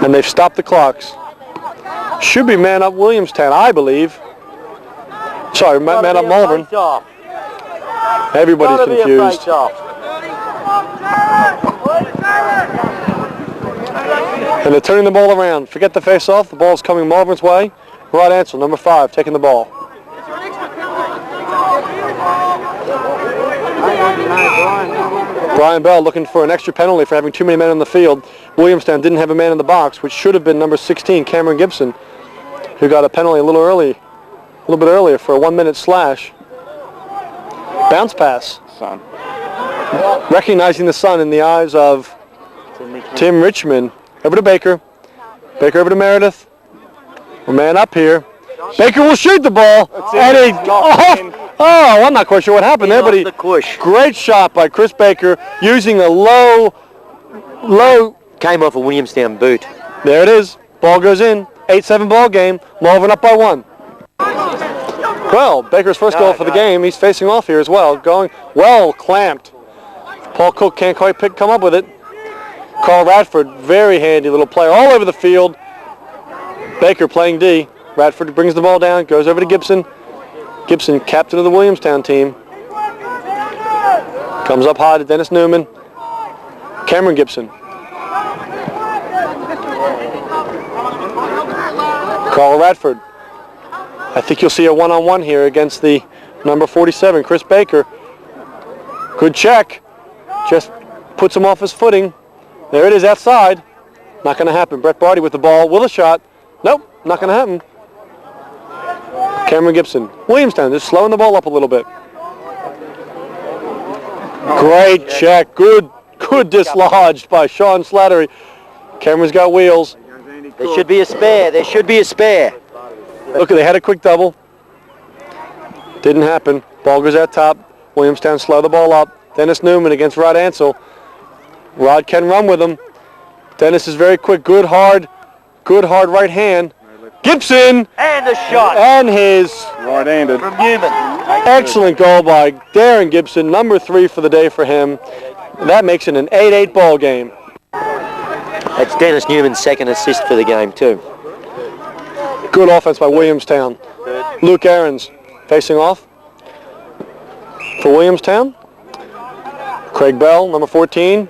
And they've stopped the clocks. Should be man up Williamstown, I believe. Sorry, man up Malvern. Everybody's confused. And they're turning the ball around. Forget the face-off. The ball's coming Malvern's way. Rod Ansel, number 5, taking the ball. Brian Bell looking for an extra penalty for having too many men on the field. Williamstown didn't have a man in the box, which should have been number 16, Cameron Gibson, who got a penalty a little bit earlier for a 1-minute slash. Bounce pass. Sun. Recognizing the sun in the eyes of Tim Richmond. Over to Baker. Baker over to Meredith. We're man up here. Baker will shoot the ball. And he Oh, I'm not quite sure what happened there, but great shot by Chris Baker using a low. Came off a Williamstown boot. There it is. Ball goes in. 8-7 ball game. Malvern up by 1. Well, Baker's first goal for the game. He's facing off here as well. Going well clamped. Paul Cook can't quite come up with it. Carl Radford, very handy little player all over the field. Baker playing D. Radford brings the ball down, goes over to Gibson. Gibson, captain of the Williamstown team. Comes up high to Dennis Newman. Cameron Gibson. Carl Radford. I think you'll see a one-on-one here against the number 47, Chris Baker. Good check. Just puts him off his footing. There it is outside. Not going to happen. Brett Barty with the ball. Will a shot. Nope, not going to happen. Cameron Gibson. Williamstown just slowing the ball up a little bit. Great check. Good dislodged by Sean Slattery. Cameron's got wheels. There should be a spare. There should be a spare. Look, they had a quick double. Didn't happen. Ball goes out top. Williamstown slow the ball up. Dennis Newman against Rod Ansel. Rod can run with him. Dennis is very quick. Good hard right hand. Gibson! And a shot. And his Right-handed. From Newman. excellent goal by Darren Gibson. Number 3 for the day for him. That makes it an 8-8 ball game. That's Dennis Newman's second assist for the game too. Good offense by Williamstown. Luke Aarons facing off for Williamstown. Craig Bell, number 14.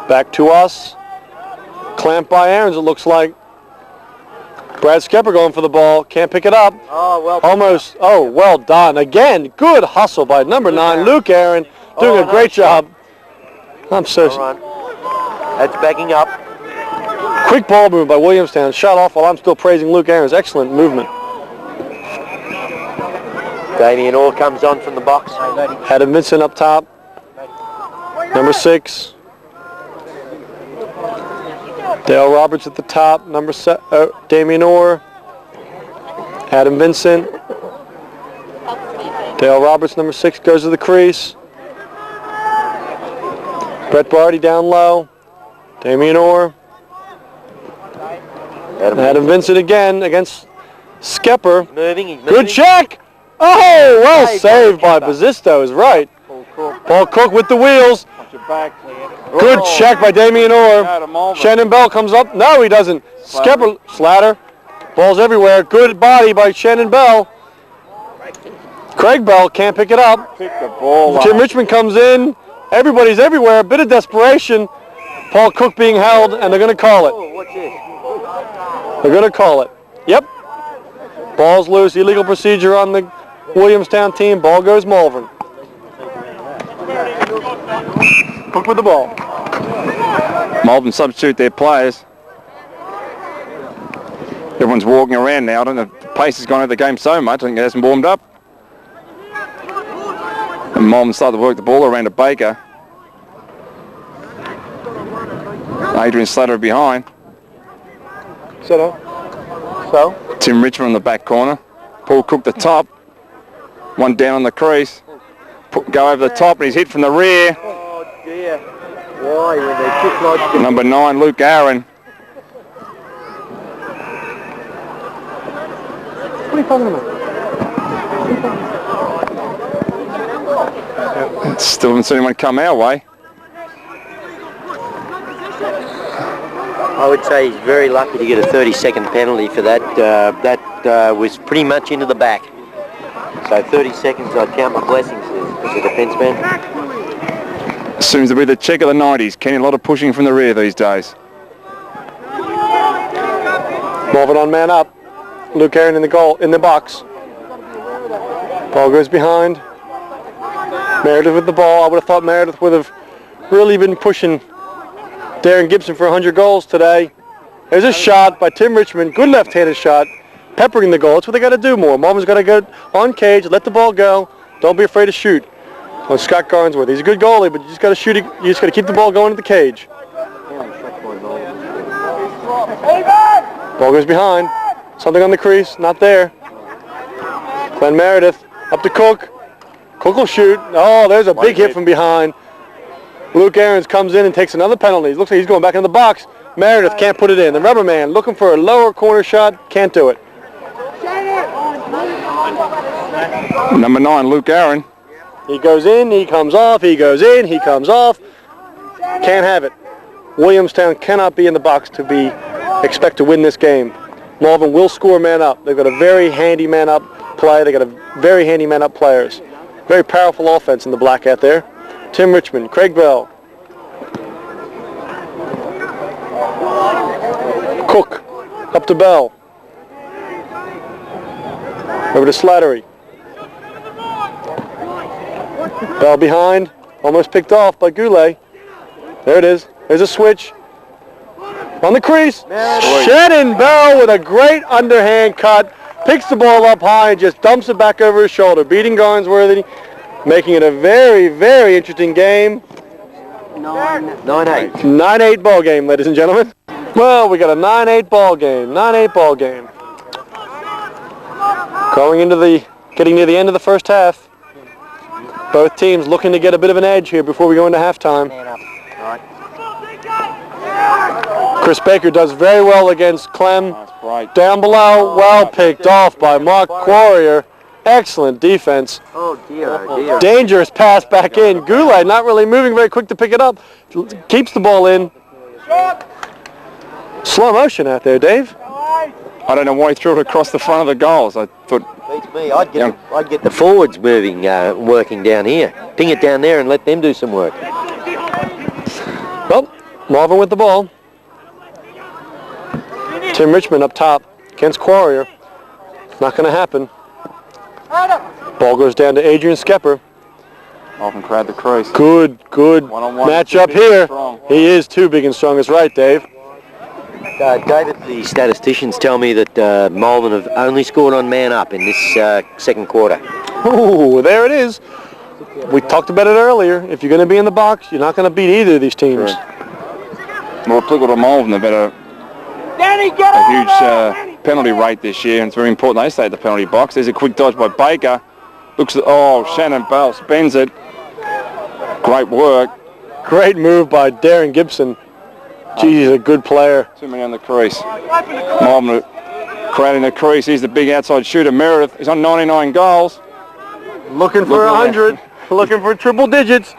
Back to us. Clamped by Aarons, it looks like. Brad Skepper going for the ball. Can't pick it up. Oh, well. Almost. Oh, well done. Again, good hustle by number 9, Luke Aaron, doing a great job. I'm so... That's backing up. Quick ball movement by Williamstown. Shot off while I'm still praising Luke Aaron's excellent movement. Damien Orr comes on from the box. Adam Vincent up top. Number 6. Dale Roberts at the top. Number 7. Damien Orr. Adam Vincent. Dale Roberts, number 6, goes to the crease. Brett Barty down low. Damien Orr. Adam Vincent again against Skepper. He's moving. Good check. Oh, well Saved saved by by the Bazisto is right. Paul Cook with the wheels. Good check by Damien Orr. Shannon Bell comes up. No, he doesn't. Skepper, Slatter. Ball's everywhere. Good body by Shannon Bell. Craig Bell can't pick it up. Pick the ball Tim up. Richmond comes in. Everybody's everywhere. A bit of desperation. Paul Cook being held, and they're going to call it. Oh, what's this? They're going to call it. Yep. Ball's loose. Illegal procedure on the Williamstown team. Ball goes Malvern. Cook with the ball. Malvern substitute their players. Everyone's walking around now. I don't know if the pace has gone out of the game so much. I think it hasn't warmed up. And Malvern started to work the ball around to Baker. Adrian Slater behind. So. Tim Richmond on the back corner. Paul Cook the top. One down on the crease. Go over the top and he's hit from the rear. Oh dear. Why when they kick like Number 9, Luke Aaron. What are you talking about? Still haven't seen anyone come our way. I would say he's very lucky to get a 30-second penalty for that. That was pretty much into the back. So 30 seconds, I'd count my blessings as a defenceman. Seems to be the check of the 90s. Kenny, a lot of pushing from the rear these days. Malvern on man up. Luke Aaron in the goal, in the box. Ball goes behind. Meredith with the ball. I would have thought Meredith would have really been pushing Darren Gibson for 100 goals today. There's a shot by Tim Richmond. Good left-handed shot. Peppering the goal. That's what they got to do more. Malvern's got to go on cage, let the ball go. Don't be afraid to shoot. On Scott Garnsworth. He's a good goalie, but you just got to shoot it. You just got to keep the ball going at the cage. Ball goes behind. Something on the crease. Not there. Glenn Meredith up to Cook. Cook will shoot. Oh, there's a big hit from behind. Luke Aarons comes in and takes another penalty. Looks like he's going back in the box. Meredith can't put it in. The rubber man looking for a lower corner shot. Can't do it. Number 9, Luke Aaron. He goes in, he comes off, he goes in, he comes off. Can't have it. Williamstown cannot be in the box to expect to win this game. Malvern will score man up. They've got a very handy man up play. They've got a very handy man up players. Very powerful offense in the black hat there. Tim Richmond, Craig Bell. Cook, up to Bell. Over to Slattery. Bell behind, almost picked off by Goulet. There it is. There's a switch. On the crease. Shannon Bell with a great underhand cut. Picks the ball up high and just dumps it back over his shoulder. Beating Garnsworthy, making it a very, very interesting game. 9-8. 9-8 ball game, ladies and gentlemen. Well, we got a 9-8 ball game. 9-8 ball game. Getting near the end of the first half. Both teams looking to get a bit of an edge here before we go into halftime. Chris Baker does very well against Clem. Down below, well picked off by Mark Quarrier. Excellent defense. Oh dear. Dangerous pass back in. Goulet not really moving very quick to pick it up. Keeps the ball in. Slow motion out there, Dave. I don't know why he threw it across the front of the goals. I thought... Beats me. I'd get the forwards moving, working down here. Ping it down there and let them do some work. Well, Malvern with the ball. Tim Richmond up top against Quarrier. Not going to happen. Ball goes down to Adrian Skepper. Often crowd the crease. Good One-on-one, matchup too big here. and strong. He is too big and strong. That's right, Dave. David, the statisticians tell me that Malvern have only scored on man up in this second quarter. Ooh, there it is. We talked about it earlier. If you're going to be in the box, you're not going to beat either of these teams. More applicable to Malvern. They've had a huge penalty rate this year, and it's very important they stay at the penalty box. There's a quick dodge by Baker. Shannon Bell spends it. Great work. Great move by Darren Gibson. Geez, he's a good player. Too many on the crease. Malvern creating the crease. He's the big outside shooter. Meredith. He's on 99 goals. Looking for 100. Looking for triple digits.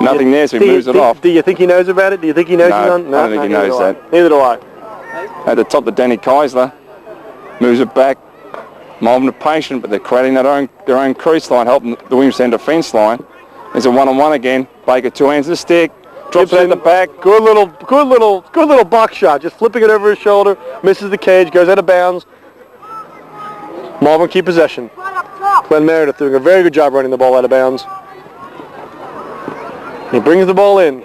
Nothing there, so he moves it off. Do you think he knows about it? Do you think he knows he's on? No, I don't think he knows that. Neither do I. At the top, the Danny Keisler moves it back. Malvern are patient, but they're creating their own crease line, helping the Williamstown defence line. There's a one-on-one again. Baker 2 hands to the stick. Drops it at the back. Good little box shot. Just flipping it over his shoulder. Misses the cage. Goes out of bounds. Malvern keep possession. Glenn Meredith doing a very good job running the ball out of bounds. He brings the ball in.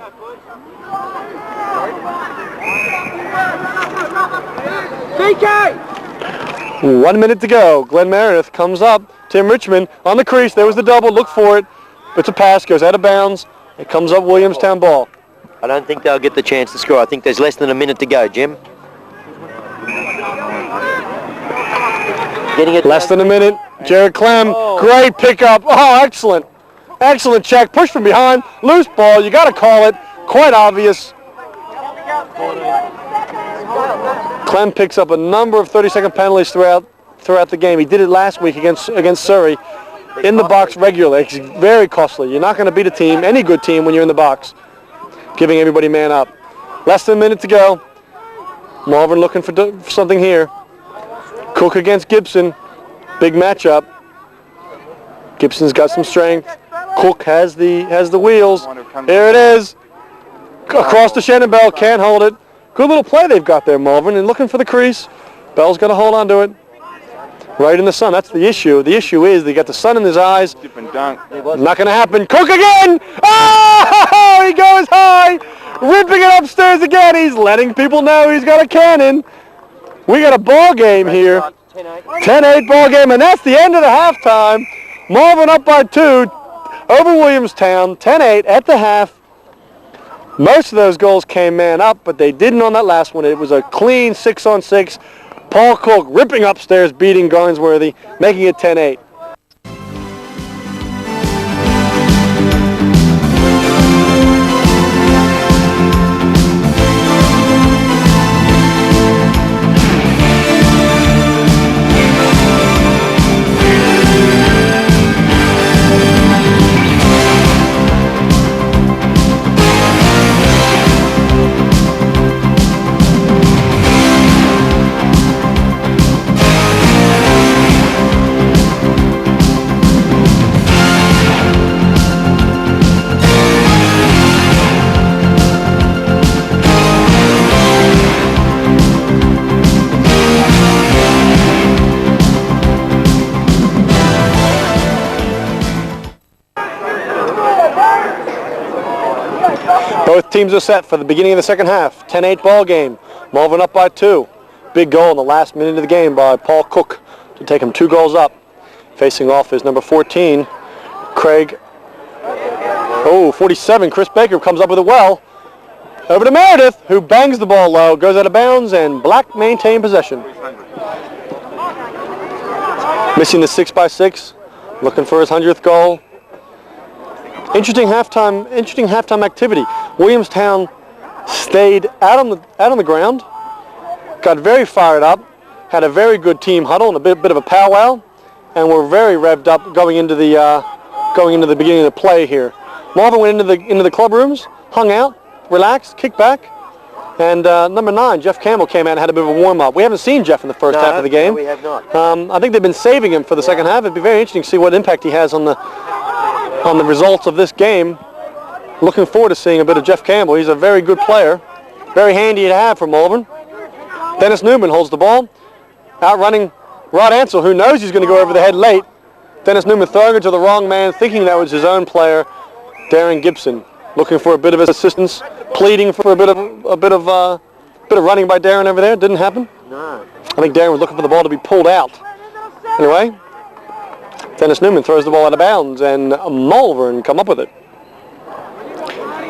DK! 1 minute to go. Glenn Meredith comes up. Tim Richmond on the crease. There was the double. Look for it. It's a pass. Goes out of bounds. It comes up Williamstown ball. I don't think they'll get the chance to score. I think there's less than a minute to go, Jim. Getting it Less than a minute. Jared Clem. Great pickup. Oh, excellent. Excellent check. Push from behind. Loose ball. You got to call it. Quite obvious. Clem picks up a number of 30-second penalties throughout the game. He did it last week against Surrey. In the box regularly. It's very costly. You're not going to beat a team, any good team, when you're in the box. Giving everybody man up. Less than a minute to go. Malvern looking for something here. Cook against Gibson. Big matchup. Gibson's got some strength. Cook has the wheels. There it is. Across to Shannon Bell. Can't hold it. Good little play they've got there, Malvern. And looking for the crease. Bell's got to hold on to it. Right in the sun. That's the issue. The issue is they got the sun in his eyes. Not going to happen. Cook again. Oh, he goes high. Ripping it upstairs again. He's letting people know he's got a cannon. We got a ball game here. 10-8 ball game, and that's the end of the halftime. Malvern up by 2 over Williamstown. 10-8 at the half. Most of those goals came man up, but they didn't on that last one. It was a clean 6-on-6. Paul Cook ripping upstairs, beating Garnsworthy, making it 10-8. Both teams are set for the beginning of the second half. 10-8 ball game. Malvern up by 2. Big goal in the last minute of the game by Paul Cook to take him 2 goals up. Facing off is number 14, Craig. 47, Chris Baker comes up with it well. Over to Meredith, who bangs the ball low, goes out of bounds, and Black maintain possession. Missing the 6x6, looking for his 100th goal. Interesting halftime activity. Williamstown stayed out on the ground, got very fired up, had a very good team huddle and a bit of a powwow, and were very revved up going into the beginning of the play here. Malvern went into the club rooms, hung out, relaxed, kicked back, and number 9, Jeff Campbell, came out and had a bit of a warm up. We haven't seen Jeff in the first half of the game. No, we have not. I think they've been saving him for the second half. It'd be very interesting to see what impact he has on the results of this game. Looking forward to seeing a bit of Jeff Campbell. He's a very good player, very handy to have for Malvern. Dennis Newman holds the ball, outrunning Rod Ansell, who knows he's going to go over the head late. Dennis Newman throwing it to the wrong man, thinking that was his own player, Darren Gibson, looking for a bit of assistance, pleading for a bit of running by Darren over there. Didn't happen. No. I think Darren was looking for the ball to be pulled out. Anyway, Dennis Newman throws the ball out of bounds, and Malvern come up with it.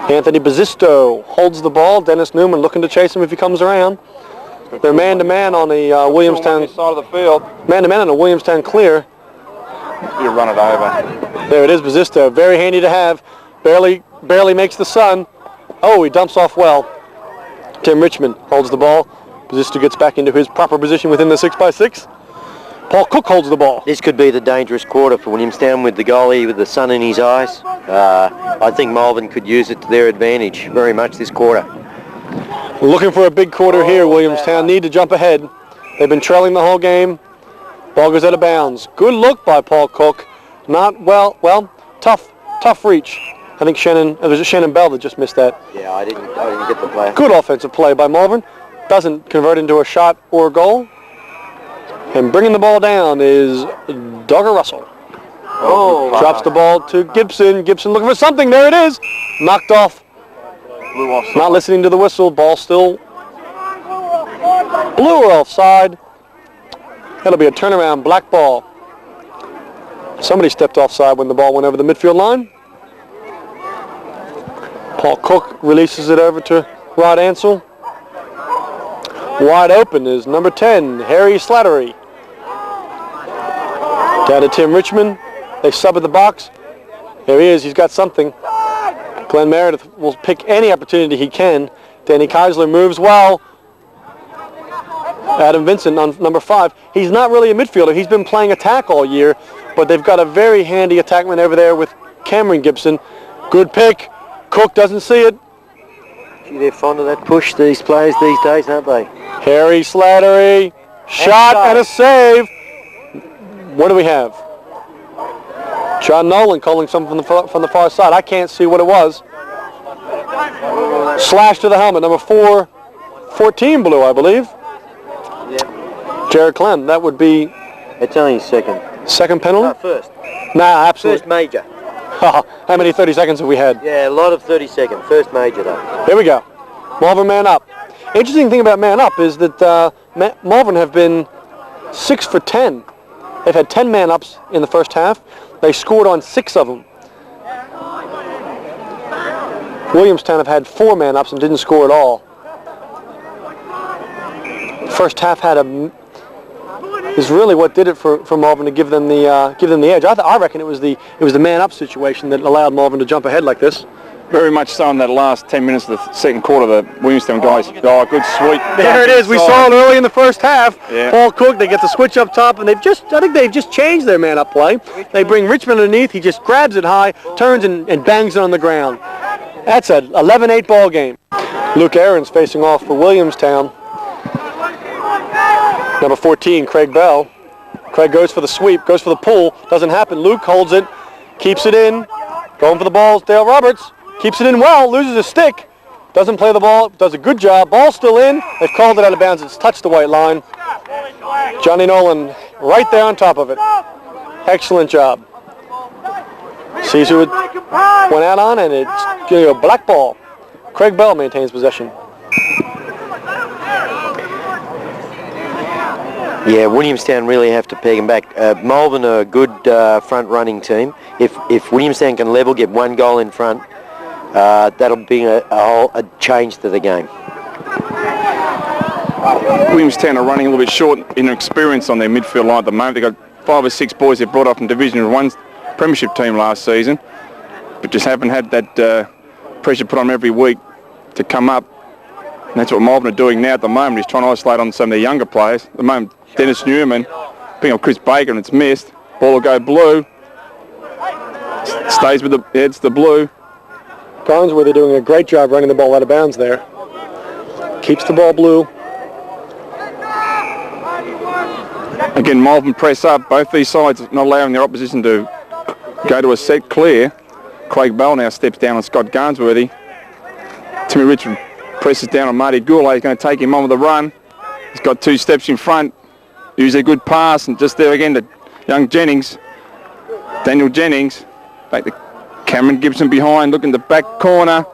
Anthony Bazisto holds the ball. Dennis Newman looking to chase him if he comes around. They're man-to-man on the Williamstown side of the field. Man-to-man on the Williamstown clear. You run it over. There it is, Bazisto. Very handy to have. Barely makes the sun. Oh, he dumps off well. Tim Richmond holds the ball. Basisto gets back into his proper position within the 6x6. Paul Cook holds the ball. This could be the dangerous quarter for Williamstown with the goalie with the sun in his eyes. I think Malvern could use it to their advantage very much this quarter. Looking for a big quarter here. Williamstown need to jump ahead. They've been trailing the whole game. Ball goes out of bounds. Good look by Paul Cook. Not well, tough reach. I think it was Shannon Bell that just missed that. Yeah, I didn't get the play. Good offensive play by Malvern. Doesn't convert into a shot or a goal. And bringing the ball down is Dogger Russell. Oh, drops the ball to Gibson. Gibson looking for something. There it is. Knocked off. Not listening to the whistle. Ball still blue or offside. That'll be a turnaround black ball. Somebody stepped offside when the ball went over the midfield line. Paul Cook releases it over to Rod Ansell. Wide open is number 10, Harry Slattery. Down to Tim Richmond. They sub in the box. There he is. He's got something. Glenn Meredith will pick any opportunity he can. Danny Keisler moves well. Adam Vincent on number 5. He's not really a midfielder. He's been playing attack all year, but they've got a very handy attackman over there with Cameron Gibson. Good pick. Cook doesn't see it. Gee, they're fond of that push, these players these days, aren't they? Harry Slattery. Shot and a save. What do we have? John Nolan calling something from the far side. I can't see what it was. Slash to the helmet. Number 4, 14 blue, I believe. Yeah. Jared Clem. That would be... It's only second. Second penalty? First. Nah, absolutely. First major. How many 30 seconds have we had? Yeah, a lot of 30 second. First major, though. Here we go. Malvern man up. Interesting thing about man up is that Malvern have been 6 for 10. They've had 10 man ups in the first half. They scored on 6 of them. Williamstown have had 4 man ups and didn't score at all. First half is really what did it for Malvern to give them the edge. I reckon it was the man up situation that allowed Malvern to jump ahead like this. Very much so in that last 10 minutes of the second quarter, the Williamstown guys, good sweep. There it is. We saw it early in the first half. Yeah. Paul Cook, they get the switch up top, and I think they've just changed their man up play. They bring Richmond underneath. He just grabs it high, turns and bangs it on the ground. That's an 11-8 ball game. Luke Aarons facing off for Williamstown. Number 14, Craig Bell. Craig goes for the sweep, goes for the pull. Doesn't happen. Luke holds it, keeps it in. Going for the ball, Dale Roberts. Keeps it in well, loses his stick. Doesn't play the ball, does a good job. Ball still in. They've called it out of bounds. It's touched the white line. Johnny Nolan right there on top of it. Excellent job. Sees who it went out on, and it's a black ball. Craig Bell maintains possession. Yeah, Williamstown really have to peg him back. Malvern are a good front-running team. If Williamstown can level, get 1 goal in front, that'll be a change to the game. Williamstown are running a little bit short in experience on their midfield line at the moment. They've got 5 or 6 boys they brought up from Division 1 Premiership team last season, but just haven't had that pressure put on them every week to come up. And that's what Malvern are doing now at the moment. He's trying to isolate on some of their younger players. At the moment, Dennis Newman picking up Chris Baker, and it's missed. Ball will go blue. Stays with the heads the blue. Garnsworthy doing a great job running the ball out of bounds there. Keeps the ball blue. Again, Malvern press up. Both these sides not allowing their opposition to go to a set clear. Craig Bell now steps down on Scott Garnsworthy. Timmy Richard presses down on Marty Goulet. He's going to take him on with a run. He's got 2 steps in front. Uses a good pass, and just there again to young Jennings. Daniel Jennings. Back to Cameron Gibson behind, looking the back corner.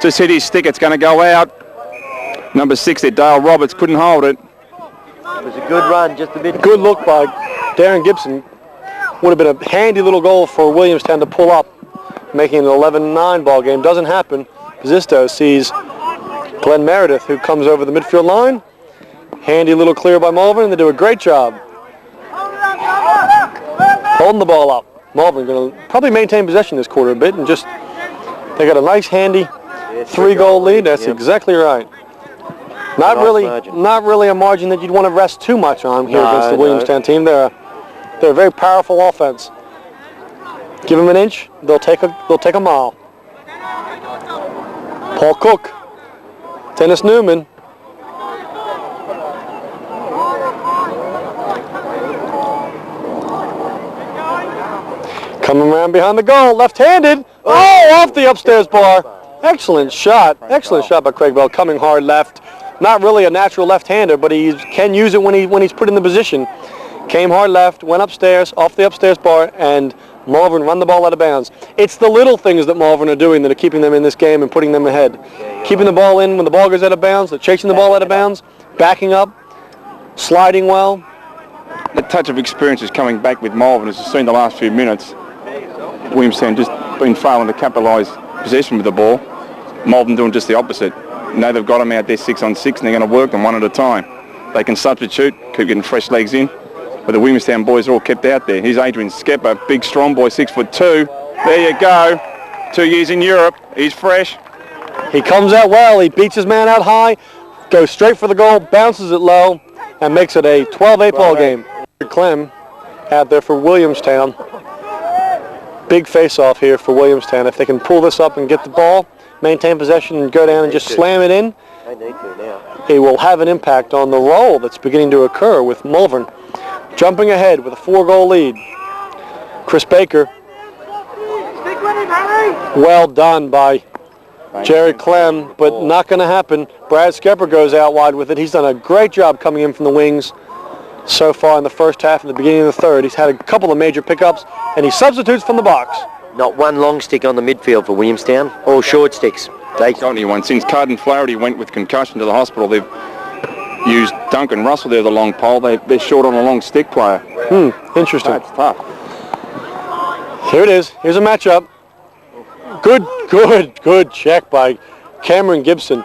Just hit his stick. It's going to go out. Number 6 there, Dale Roberts, couldn't hold it. It was a good run, just a bit. Good look by Darren Gibson. Would have been a handy little goal for Williamstown to pull up, making it an 11-9 ball game. Doesn't happen. Basisto sees Glenn Meredith, who comes over the midfield line. Handy little clear by Malvern, and they do a great job holding the ball up. Malvern going to probably maintain possession this quarter a bit, and just they got a nice handy 3-goal lead. That's exactly right. Not nice margin. not really a margin that you'd want to rest too much on here No, against the no. Williamstown team. They're a very powerful offense. Give them an inch, they'll take a mile. Paul Cook, Dennis Newman. Coming around behind the goal, left-handed. Oh, off the upstairs bar. Excellent shot. Excellent shot by Craig Bell, coming hard left. Not really a natural left-hander, but he can use it when he's put in the position. Came hard left, went upstairs, off the upstairs bar, and Malvern run the ball out of bounds. It's the little things that Malvern are doing that are keeping them in this game and putting them ahead. Keeping the ball in when the ball goes out of bounds, they're chasing the ball out of bounds, backing up, sliding well. The touch of experience is coming back with Malvern, as you've seen the last few minutes. Williamstown just been failing to capitalise possession with the ball. Malvern doing just the opposite. Now they've got them out there 6-on-6 and they're going to work them one at a time. They can substitute, keep getting fresh legs in. But the Williamstown boys are all kept out there. Here's Adrian Skepper, big strong boy, 6'2". There you go. 2 years in Europe. He's fresh. He comes out well. He beats his man out high, goes straight for the goal, bounces it low, and makes it a 12-8 ball game. Clem out there for Williamstown. Big face-off here for Williamstown. If they can pull this up and get the ball, maintain possession, and go down and just slam it in, They need to now. it will have an impact on the roll that's beginning to occur with Malvern jumping ahead with a 4-goal lead. Chris Baker, Stick with him, Harry. well done by Jerry Clem, but not going to happen. Brad Skepper goes out wide with it. He's done a great job coming in from the wings so far in the first half and the beginning of the third. He's had a couple of major pickups, and he substitutes from the box. Not one long stick on the midfield for Williamstown. All short sticks. They Got anyone. Since Carden Flaherty went with concussion to the hospital, they've used Duncan Russell there, the long pole. They're short on a long stick player. Interesting. That's tough. Here it is. Here's a matchup. Good check by Cameron Gibson.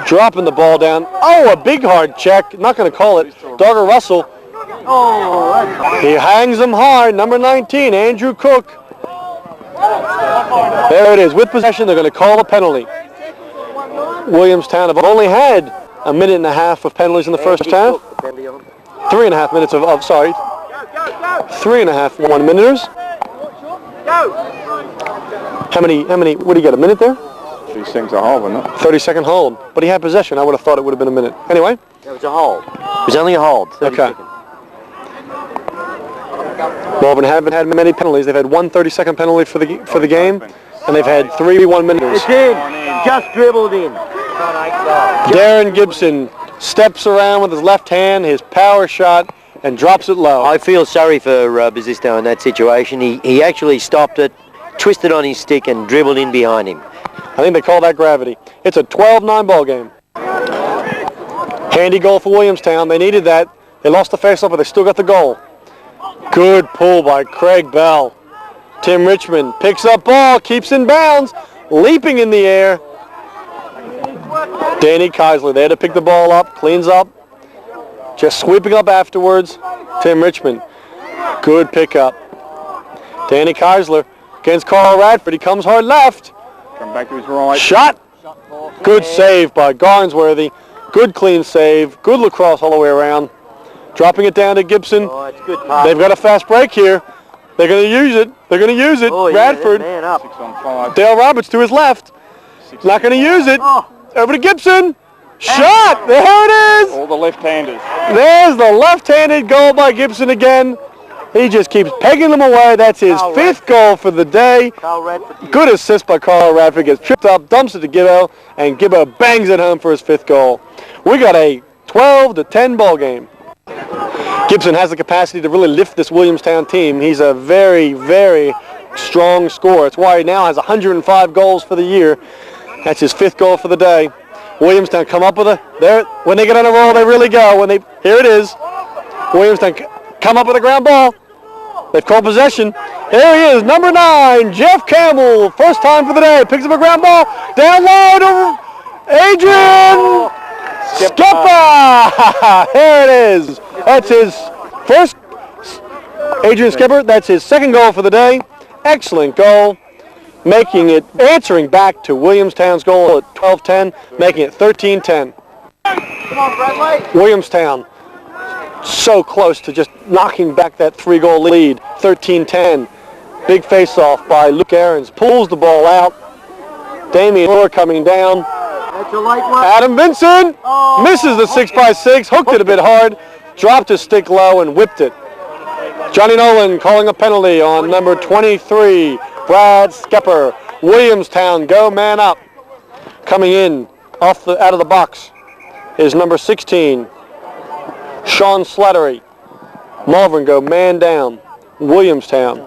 Dropping the ball down. Oh, a big hard check. Not going to call it. Dogger Russell. He hangs him hard. Number 19, Andrew Cook. There it is. With possession, they're going to call a penalty. Williamstown have only had a minute and a half of penalties in the first half. 3.5 minutes of 3.5 1-minuters. How many, what do you get, a minute there? 3 seconds a hold, wasn't it? 30-second hold. But he had possession. I would have thought it would have been a minute. Anyway. That was a hold. It was only a hold. 30 Okay. seconds. Malvern haven't had many penalties. They've had one 30-second penalty for the game, and they've had 3 1-minuters. It's in. Just dribbled in. Darren Gibson steps around with his left hand, his power shot, and drops it low. I feel sorry for Bazisto in that situation. He actually stopped it, twisted on his stick, and dribbled in behind him. I think they call that gravity. It's a 12-9 ball game. Handy goal for Williamstown. They needed that. They lost the face-off, but they still got the goal. Good pull by Craig Bell. Tim Richmond picks up ball, keeps in bounds, leaping in the air. Danny Keisler there to pick the ball up, cleans up, just sweeping up afterwards. Tim Richmond, good pickup. Danny Keisler against Carl Radford. He comes hard left. Come back to his right. Shot. Good save by Garnsworthy. Good clean save. Good lacrosse all the way around. Dropping it down to Gibson. Oh, it's good pass. They've got a fast break here. They're going to use it. They're going to use it. Oh, yeah, Radford. man up. 6 on 5. Dale Roberts to his left. Not going to use it. Over to Gibson. Shot. There it is. All the left-handers. There's the left-handed goal by Gibson again. He just keeps pegging them away. That's his Carl 5th goal for the day. Carl Radford. Good assist by Carl Radford. Gets tripped up, dumps it to Gibbo, and Gibbo bangs it home for his 5th goal. We got a 12-10 ball game. Gibson has the capacity to really lift this Williamstown team. He's a very, very strong scorer. That's why he now has 105 goals for the year. That's his 5th goal for the day. Williamstown come up with when they get on a roll, they really go. Here it is. Williamstown come up with a ground ball. They've called possession. Here he is, number 9, Jeff Campbell. First time for the day. Picks up a ground ball. Down low to Adrian Skepper. Here it is. That's his first. Adrian Skepper, that's his 2nd goal for the day. Excellent goal. Answering back to Williamstown's goal at 12-10, making it 13-10. Williamstown so close to just knocking back that 3-goal lead. 13-10. Big face-off by Luke Aarons. Pulls the ball out. Damien Moore coming down. Adam Vincent misses the 6x6. Hooked it a bit hard. Dropped his stick low and whipped it. Johnny Nolan calling a penalty on number 23, Brad Skepper. Williamstown go man up. Coming in out of the box is number 16, Sean Slattery. Malvern go man down. Williamstown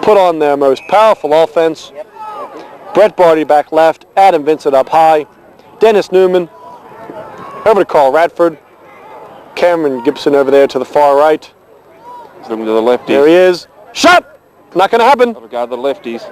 put on their most powerful offense. Brett Barty back left, Adam Vincent up high, Dennis Newman over to Carl Radford, Cameron Gibson over there to the far right. He's looking to the lefties. There he is. Shot! Not going to happen. Regard the lefties.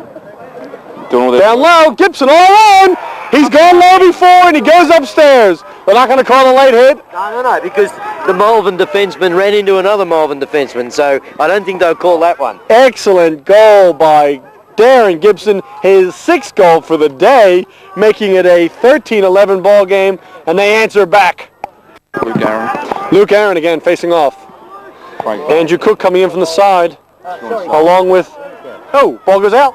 Doing all their Down low, Gibson all alone. He's gone low before and he goes upstairs. They're not going to call a late hit. No, because the Malvern defenseman ran into another Malvern defenseman, so I don't think they'll call that one. Excellent goal by Darren Gibson, his 6th goal for the day, making it a 13-11 ball game, and they answer back. Luke Aaron. Luke Aaron again facing off. Right. Andrew Cook coming in from the side, along with, ball goes out.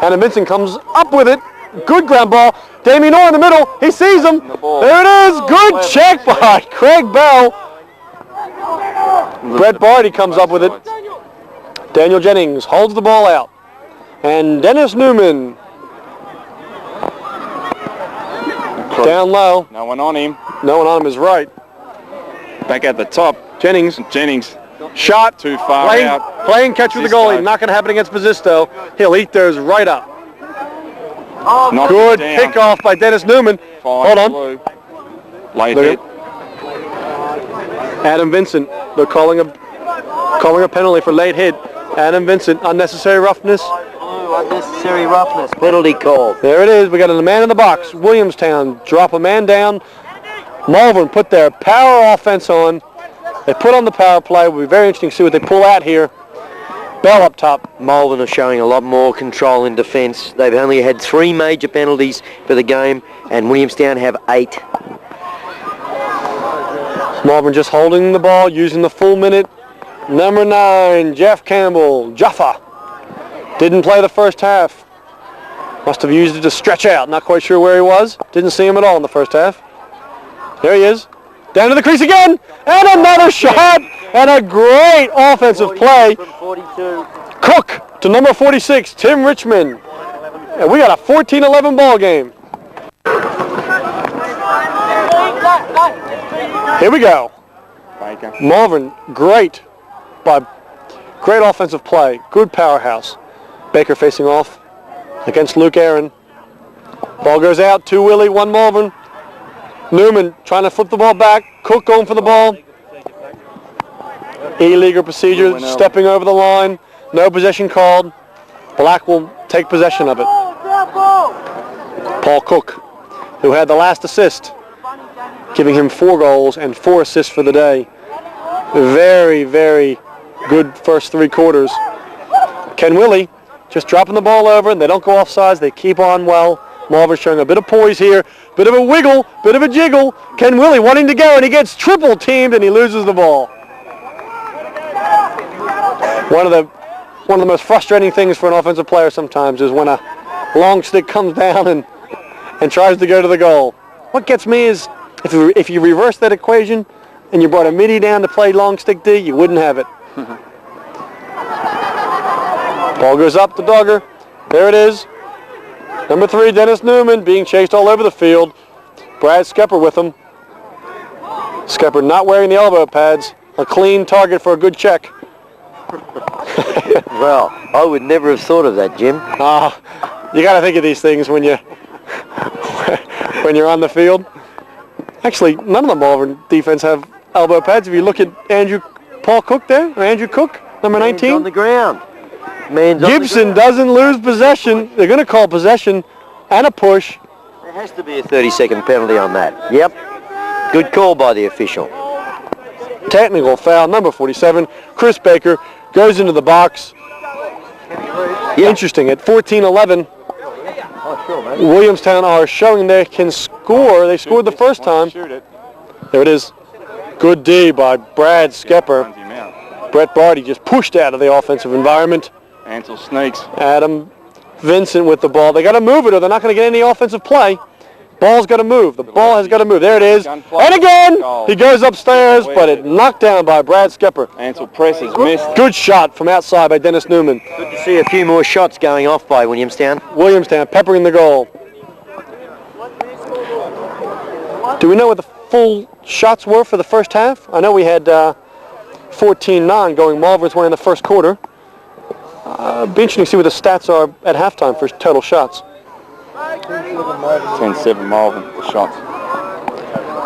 And Vincent comes up with it. Good ground ball. Damien Orr in the middle. He sees him. There it is. Good check by Craig Bell. Brett Barty comes up with it. Daniel Jennings holds the ball out. And Dennis Newman down low. No one on him. No one on him is right. Back at the top. Jennings. Shot. Too far out. Playing catch with the goalie. Not going to happen against Pizzisto. He'll eat those right up. Good pick-off by Dennis Newman. Hold on. Late hit. Adam Vincent. They're calling a penalty for late hit. Adam Vincent, unnecessary roughness. Unnecessary roughness. Penalty call. There it is. We got a man in the box. Williamstown drop a man down. Malvern put their power offense on. They put on the power play. It will be very interesting to see what they pull out here. Bell up top. Malvern are showing a lot more control in defence. They've only had 3 major penalties for the game, and Williamstown have 8. Malvern just holding the ball, using the full minute. Number 9, Jeff Campbell. Jaffa. Didn't play the first half. Must have used it to stretch out. Not quite sure where he was. Didn't see him at all in the first half. There he is. Down to the crease again. And another shot. And a great offensive play. Cook to number 46, Tim Richmond. And we got a 14-11 ball game. Here we go. Malvern, great offensive play. Good powerhouse. Baker facing off against Luke Aaron. Ball goes out, 2 Willi, 1 Malvern. Newman trying to flip the ball back. Cook going for the ball. Illegal procedure, stepping over the line. No possession called. Black will take possession of it. Paul Cook, who had the last assist, giving him 4 goals and 4 assists for the day. Very, very good first 3 quarters. Ken Willi just dropping the ball over, and they don't go offsides. They keep on well. Malvern showing a bit of poise here, bit of a wiggle, bit of a jiggle. Ken Willi wanting to go, and he gets triple teamed, and he loses the ball. One of the most frustrating things for an offensive player sometimes is when a long stick comes down and tries to go to the goal. What gets me is if you reverse that equation and you brought a midi down to play long stick D, you wouldn't have it. Ball goes up to Dogger. There it is. Number 3, Dennis Newman, being chased all over the field. Brad Skepper with him. Skepper not wearing the elbow pads. A clean target for a good check. Well, I would never have thought of that, Jim. You got to think of these things when you're on the field. Actually, none of the Malvern defense have elbow pads. If you look at Paul Cook there, or Andrew Cook, number 19. On the ground. Gibson doesn't lose possession. They're going to call possession and a push. There has to be a 30-second penalty on that. Yep. Good call by the official. Technical foul, number 47. Chris Baker goes into the box. Interesting, at 14-11. Williamstown are showing they can score. They scored the first time. Shoot it. There it is. Good D by Brad Skepper. Runs him out. Brett Barty just pushed out of the offensive environment. Ansel sneaks. Adam Vincent with the ball. They got to move it or they're not going to get any offensive play. Ball's got to move. The ball has got to move. There it is. And again, he goes upstairs, but it knocked down by Brad Skepper. Ansel presses, missed. Good shot from outside by Dennis Newman. Good to see a few more shots going off by Williamstown. Williamstown peppering the goal. Do we know what the full shots were for the first half? I know we had 14-9 going Malvern's way in the first quarter. It'd be interesting to see what the stats are at halftime for total shots. 10-7 Malvern for shots.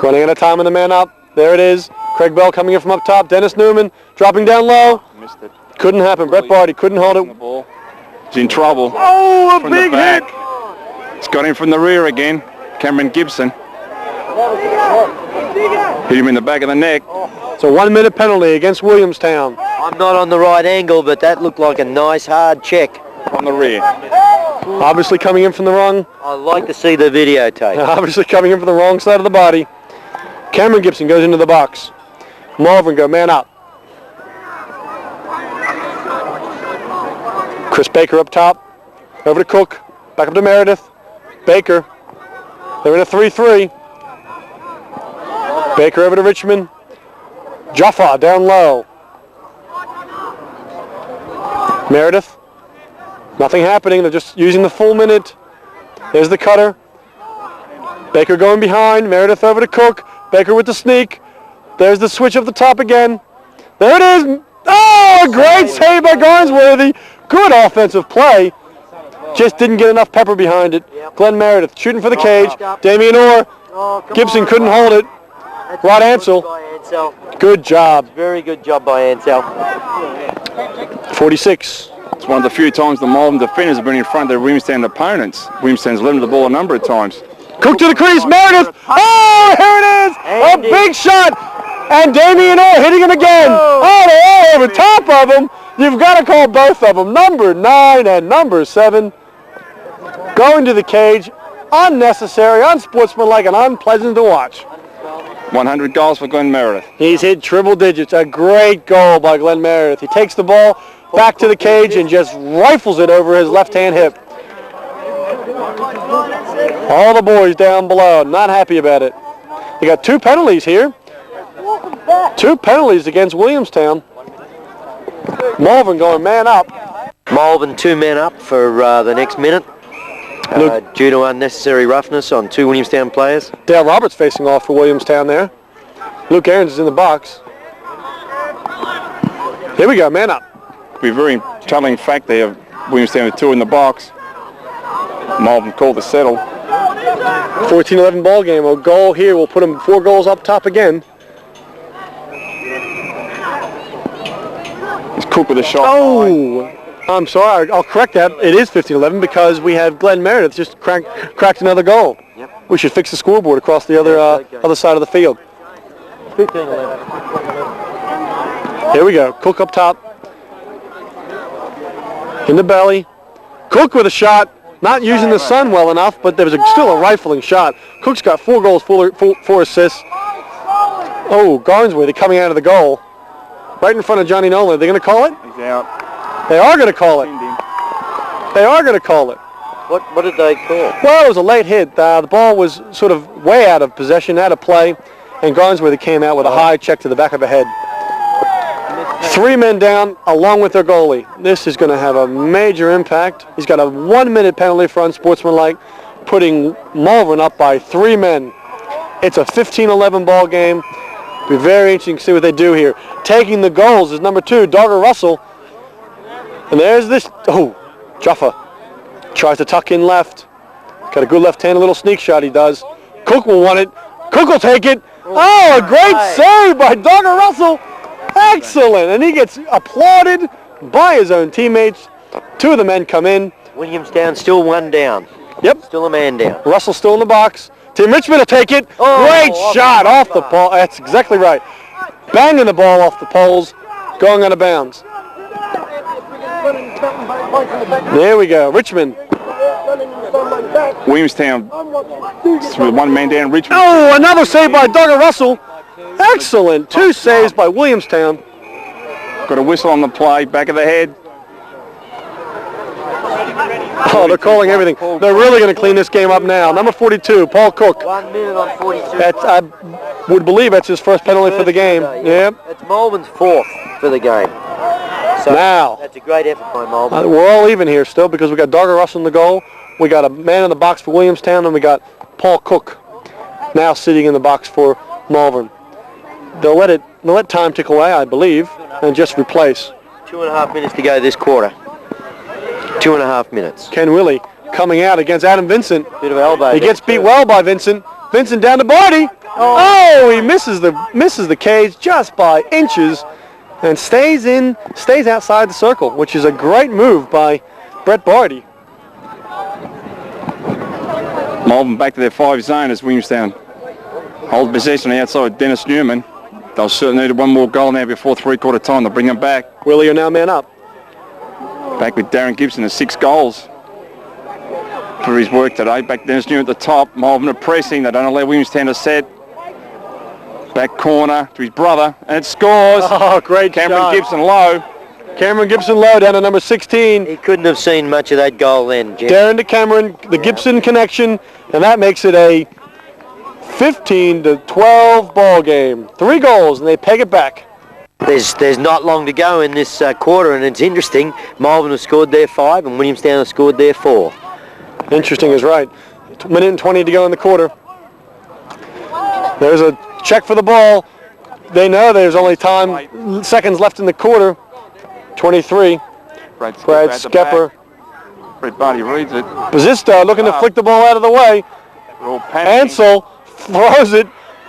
Running out of time and the man up. There it is. Craig Bell coming in from up top. Dennis Newman dropping down low. Missed it. Couldn't happen. Brett Barty couldn't hold The it. ball. He's in trouble. Oh, a From big the back. hit. It's got him from the rear again. Cameron Gibson. Hit him in the back of the neck. It's a 1-minute penalty against Williamstown. I'm not on the right angle, but that looked like a nice hard check. From the rear. Obviously coming in from the wrong. I'd like to see the videotape. Obviously coming in from the wrong side of the body. Cameron Gibson goes into the box. Malvern go man up. Chris Baker up top. Over to Cook. Back up to Meredith. Baker. They're in a 3-3. Baker over to Richmond. Jaffa down low. Meredith. Nothing happening. They're just using the full minute. There's the cutter. Baker going behind. Meredith over to Cook. Baker with the sneak. There's the switch up the top again. There it is. Oh, great save by Garnsworthy. Good offensive play. Just didn't get enough pepper behind it. Glenn Meredith shooting for the cage. Damian Orr. Gibson couldn't hold it. Rod Ansel. Good job. Very good job by Ansel. 46. It's one of the few times the Malvern defenders have been in front of their Williamstown opponents. Williamstown's led them the ball a number of times. Cook to the crease. Meredith. Oh, here it is. A big shot. And Damian Orr hitting him again. Oh, they're all over top of him. You've got to call both of them. Number 9 and number 7. Going to the cage. Unnecessary, unsportsmanlike, and unpleasant to watch. 100 goals for Glenn Meredith. He's hit triple digits. A great goal by Glenn Meredith. He takes the ball back to the cage and just rifles it over his left-hand hip. All the boys down below, not happy about it. They got 2 penalties here. 2 penalties against Williamstown. Malvern going man up. Malvern 2 men up for the next minute. Due to unnecessary roughness on 2 Williamstown players. Dale Roberts facing off for Williamstown there. Luke Aarons is in the box. Here we go, man up. It'll be a very telling fact they have Williamstown with 2 in the box. Malvern called to settle. 14-11 ball game. A goal here will put them 4 goals up top again. It's Cook with a shot. Oh! I'm sorry, I'll correct that. It is 15-11 because we have Glenn Meredith just cracked another goal. Yep. We should fix the scoreboard across the other side of the field. 15-11. Here we go. Cook up top. In the belly. Cook with a shot. Not using the sun well enough, but there was still a rifling shot. Cook's got 4 goals, 4 assists. Oh, Garnsworthy coming out of the goal. Right in front of Johnny Nolan. Are they going to call it? He's out. They are going to call it. They are going to call it. What did they call? Well, it was a late hit. The ball was sort of way out of possession, out of play, and Garnsworthy came out with a high check to the back of the head. 3 men down along with their goalie. This is going to have a major impact. He's got a 1-minute penalty for unsportsmanlike, putting Malvern up by 3 men. It's a 15-11 ball game. It'll be very interesting to see what they do here. Taking the goals is number 2, Dogger Russell. And there's this, Jaffa tries to tuck in left. Got a good left hand, a little sneak shot he does. Cook will want it. Cook will take it. Oh, a great save by Dogger Russell. Excellent. And he gets applauded by his own teammates. 2 of the men come in. Williamstown still 1 down. Yep. Still a man down. Russell still in the box. Tim Richmond will take it. Great shot off the pole. That's exactly right. Banging the ball off the poles, going out of bounds. There we go. Richmond Williamstown with one man down. Richmond. Oh, another save by Duggar Russell. Excellent. 2 saves by Williamstown. Got a whistle on the play, back of the head. Oh, they're calling everything. They're really going to clean this game up now. Number 42, Paul Cook. 1 minute on 42. I would believe that's his first penalty for the game. Yep. It's Malvern's 4th for the game. So Now. that's a great effort by Malvern. We're all even here still because we got Duggar Russell in the goal. We got a man in the box for Williamstown, and we got Paul Cook now sitting in the box for Malvern. They'll let time tick away, I believe, and just replace. 2.5 minutes to go this quarter. 2.5 minutes. Ken Willi coming out against Adam Vincent. Bit of elbow. He gets beat well by Vincent. Vincent down to Barty. Oh, he misses the cage just by inches and stays outside the circle, which is a great move by Brett Barty. Malvern back to their 5 zone as Williamstown hold possession outside Dennis Newman. They'll certainly need one more goal now before 3/4 time. They'll bring them back. Willi are now man up. Back with Darren Gibson at 6 goals for his work today. Back Dennis Newman at the top. Malvern are pressing. They don't allow Williamstown to set. Back corner to his brother, and it scores. Oh, great Cameron shot. Gibson low. Cameron Gibson low down to number 16. He couldn't have seen much of that goal then, Jim. Darren to Cameron, the Gibson connection, and that makes it a 15-12 ball game. 3 goals, and they peg it back. There's not long to go in this quarter, and it's interesting. Malvern have scored their 5, and Williamstown have scored their 4. Interesting is right. 1 minute and 20 to go in the quarter. There's a check for the ball. They know there's only seconds left in the quarter. 23. Brad Skepper. Brett Barty reads it. Bazista looking to flick the ball out of the way. We're all panicking. Ansel throws it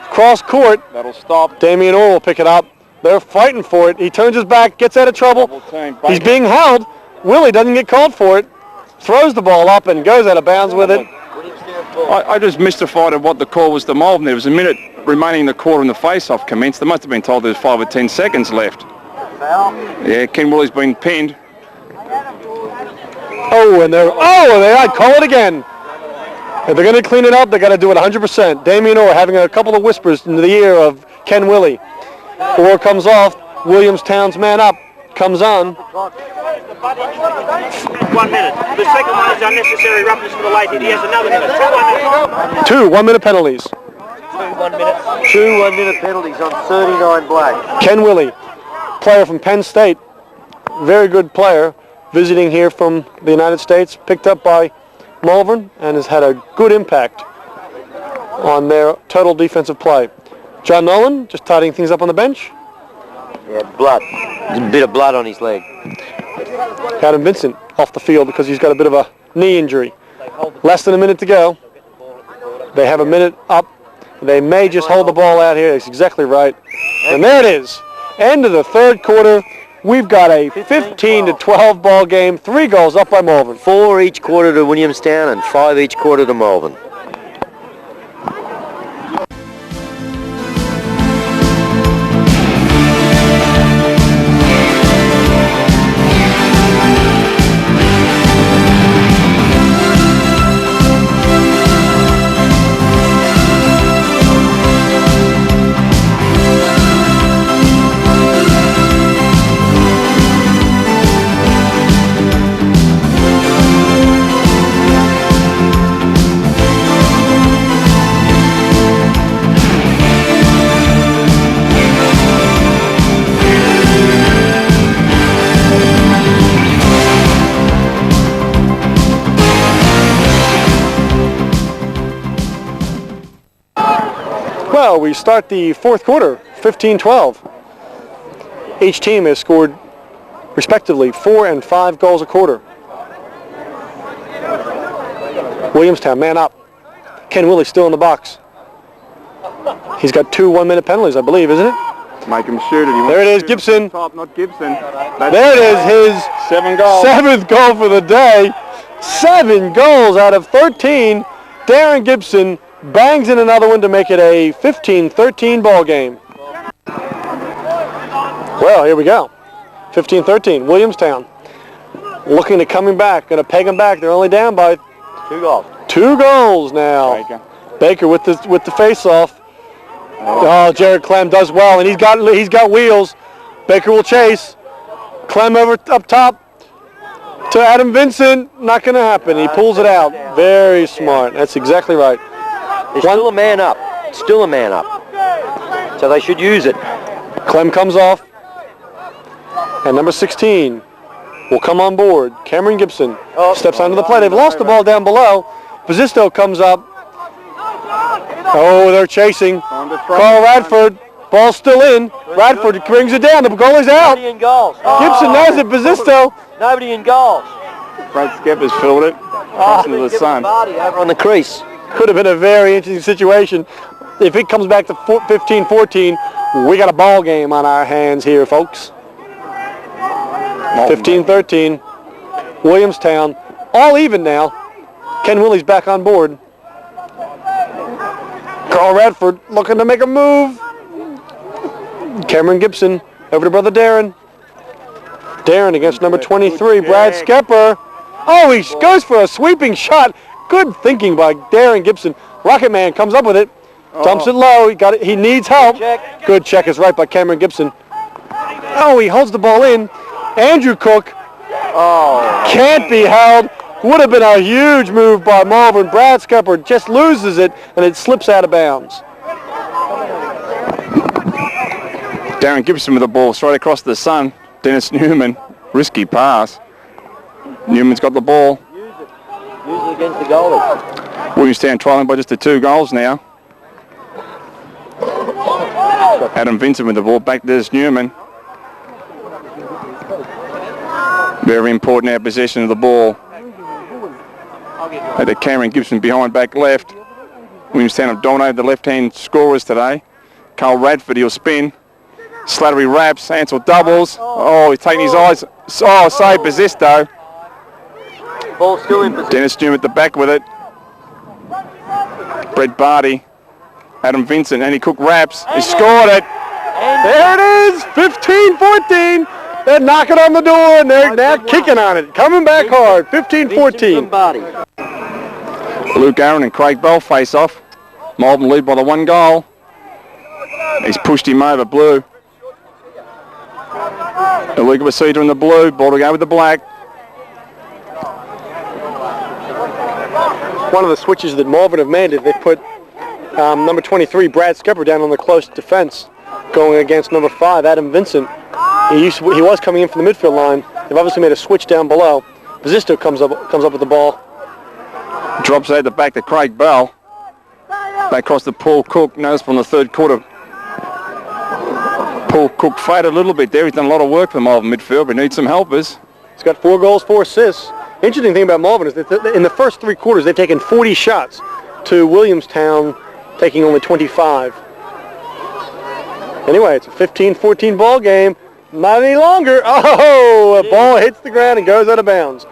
cross court. That'll stop. Damien Orr will pick it up. They're fighting for it. He turns his back, gets out of trouble. He's being held. Willi doesn't get called for it. Throws the ball up and goes out of bounds with it. I just mystified at what the call was to Malvern. There was a minute remaining in the quarter and the face-off commenced. They must have been told there's 5 or 10 seconds left. Yeah, Ken Willi's been pinned. They call it again. If they're going to clean it up, they've got to do it 100%. Damien Orr having a couple of whispers into the ear of Ken Willi. Orr comes off. Williamstown's man up. Comes on. 1 minute. The second one is unnecessary roughness for the late hit. He has another minute. 2 1 minute. 2 1-minute penalties. 2 1-minute penalties on 39 black. Ken Willi, player from Penn State. Very good player. Visiting here from the United States. Picked up by Malvern and has had a good impact on their total defensive play. John Nolan just tidying things up on the bench. Yeah, blood. There's a bit of blood on his leg. Adam Vincent off the field because he's got a bit of a knee injury. Less than a minute to go. They have a minute up. They may just hold the ball out here. That's exactly right. And there it is. End of the 3rd quarter. We've got a 15-12 ball game. 3 goals up by Malvern. 4 each quarter to Williamstown and 5 each quarter to Malvern. Well, we start the 4th quarter, 15-12. Each team has scored, respectively, 4 and 5 goals a quarter. Williamstown, man up. Ken Willi still in the box. He's got 2 1-minute penalties, I believe, isn't it? Make him shoot it. There it is, Gibson. Top, not Gibson. There it is, his 7 goals. 7th goal for the day. 7 goals out of 13. Darren Gibson bangs in another one to make it a 15-13 ball game. Well, here we go. 15-13, Williamstown. Looking to coming back, going to peg them back. They're only down by 2 goals. 2 goals now. Baker with the face-off. Oh, Jared Clem does well, and he's got wheels. Baker will chase. Clem over up top to Adam Vincent. Not going to happen. He pulls it out. Very smart. That's exactly right. There's still a man up. Still a man up. So they should use it. Clem comes off. And number 16 will come on board. Cameron Gibson steps onto the play. They've lost the ball down below. Pizzisto comes up. Oh, they're chasing. Carl Radford. Ball's still in. Radford brings it down. The goalie's out. Nobody in goals. Gibson knows it. Pizzisto. Nobody in goals. Brad Skipper's filled it. Into the sun. Over on the crease. Could have been a very interesting situation. If it comes back to 15-14, we got a ball game on our hands here, folks. 15-13. Williamstown. All even now. Ken Willie's back on board. Carl Radford looking to make a move. Cameron Gibson over to brother Darren. Darren against number 23, Brad Skepper. Oh, he goes for a sweeping shot. Good thinking by Darren Gibson. Rocket Man comes up with it. Dumps it low. He needs help. Good check is right by Cameron Gibson. Oh, he holds the ball in. Andrew Cook can't be held. Would have been a huge move by Malvern. Brad Skepper just loses it, and it slips out of bounds. Darren Gibson with the ball straight across the sun. Dennis Newman, risky pass. Newman's got the ball. Use it against the goalie. Williamstown trailing by just the 2 goals now. Adam Vincent with the ball, back to Dennis Newman. Very important our possession of the ball. At the Cameron Gibson behind back left. Williamstown have dominated the left-hand scorers today. Carl Radford, he'll spin. Slattery wraps, Ansel doubles. Oh, he's taking his eyes. Oh, save Pizzisto. Ball still in position. Dennis Newman at the back with it. Brett Barty. Adam Vincent, Andy Cook wraps. He scored it. There it is, 15-14. They're knocking on the door, and they're now kicking on it. Coming back hard, 15-14. Luke Aaron and Craig Bell face off. Malvern lead by the 1 goal. He's pushed him over, blue. Illegal procedure in the blue, ball to go with the black. One of the switches that Malvern have made is they put number 23, Brad Skepper, down on the close defense, going against number 5, Adam Vincent. He was coming in from the midfield line. They've obviously made a switch down below. Pizzisto comes up with the ball. Drops out the back to Craig Bell. Back across to Paul Cook. Notice from the 3rd quarter, Paul Cook faded a little bit there. He's done a lot of work for Malvern midfield, but needs some helpers. He's got 4 goals, 4 assists. Interesting thing about Malvern is that in the first 3 quarters, they've taken 40 shots to Williamstown taking only 25. Anyway, it's a 15-14 ball game. Not any longer. Oh, a ball hits the ground and goes out of bounds.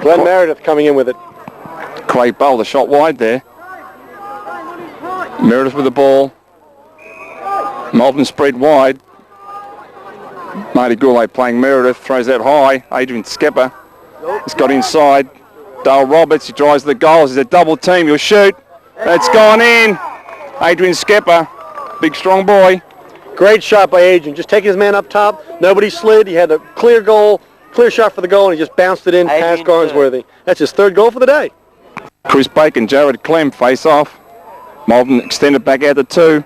Glenn Meredith coming in with it. Craig Bell, the shot wide there. Meredith with the ball. Malvern spread wide. Marty Goulet playing Meredith. Throws out high. Adrian Skepper has got inside. Dale Roberts, he drives the goals. He's a double team. He'll shoot. That's gone in. Adrian Skepper, big strong boy. Great shot by Adrian. Just taking his man up top. Nobody slid. He had a clear shot for the goal, and he just bounced it in past Garnsworthy. That's his 3rd goal for the day. Chris Bacon and Jared Clem face off. Malvern extended back out to 2.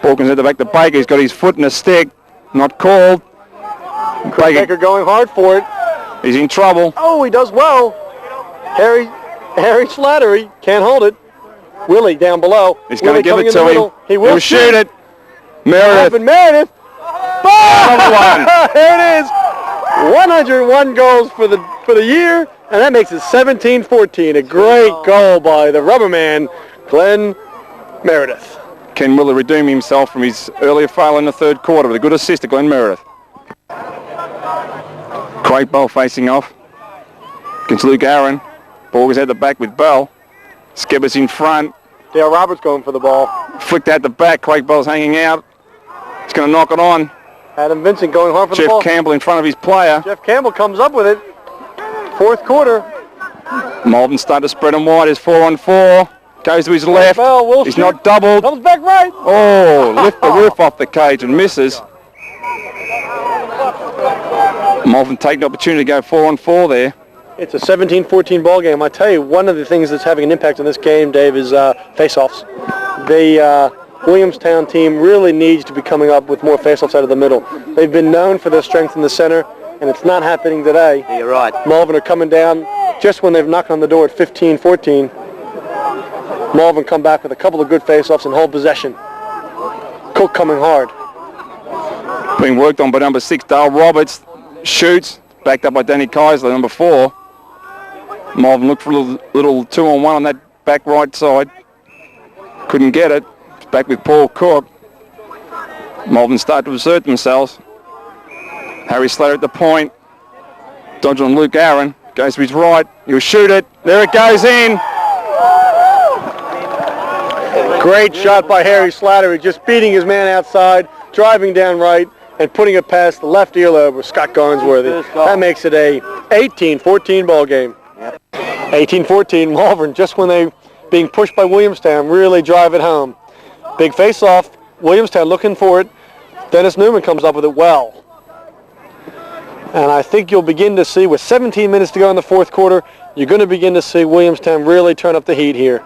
Ball comes out the back to Baker. He's got his foot in a stick. Not called. Baker going hard for it. He's in trouble. Oh, he does well. Harry Slattery can't hold it. Willie down below. He's going to give it to him. He will shoot it. Meredith. Meredith. Another one. There it is. 101 goals for the year, and that makes it 17-14. A great goal by the rubber man, Glenn Meredith. Ken Willi redeem himself from his earlier fail in the 3rd quarter with a good assist to Glenn Meredith. Craig Bell facing off against Luke Aaron. Ball goes out the back with Bell. Skepper's in front. Dale Roberts going for the ball. Flicked out the back. Craig Bell's hanging out. He's going to knock it on. Adam Vincent going hard for the ball. Jeff Campbell in front of his player. Jeff Campbell comes up with it. 4th quarter. Malvern starting to spread him wide. He's 4-on-4. Goes to his left. He's not doubled. Comes back right. Oh, lift the roof off the cage and misses. Malvern taking the opportunity to go 4-on-4 there. It's a 17-14 ball game. I tell you, one of the things that's having an impact on this game, Dave, is face-offs. The Williamstown team really needs to be coming up with more face-offs out of the middle. They've been known for their strength in the center, and it's not happening today. You're right. Malvern are coming down just when they've knocked on the door at 15-14. Malvern come back with a couple of good face-offs and hold possession. Cook coming hard. Being worked on by number 6, Dale Roberts. Shoots. Backed up by Danny Keisler, number 4. Malvern looked for a little 2-on-1 on that back right side. Couldn't get it. It's back with Paul Cook. Malvern start to assert themselves. Harry Slater at the point. Dodge on Luke Aaron. Goes to his right. He'll shoot it. There it goes in. Great shot by Harry Slater. He's just beating his man outside, driving down right, and putting it past the left earlobe of Scott Garnsworthy. That makes it a 18-14 ball game. 18-14, Malvern, just when they being pushed by Williamstown, really drive it home. Big face-off. Williamstown looking for it. Dennis Newman comes up with it well. And I think you'll begin to see, with 17 minutes to go in the fourth quarter, you're going to begin to see Williamstown really turn up the heat here.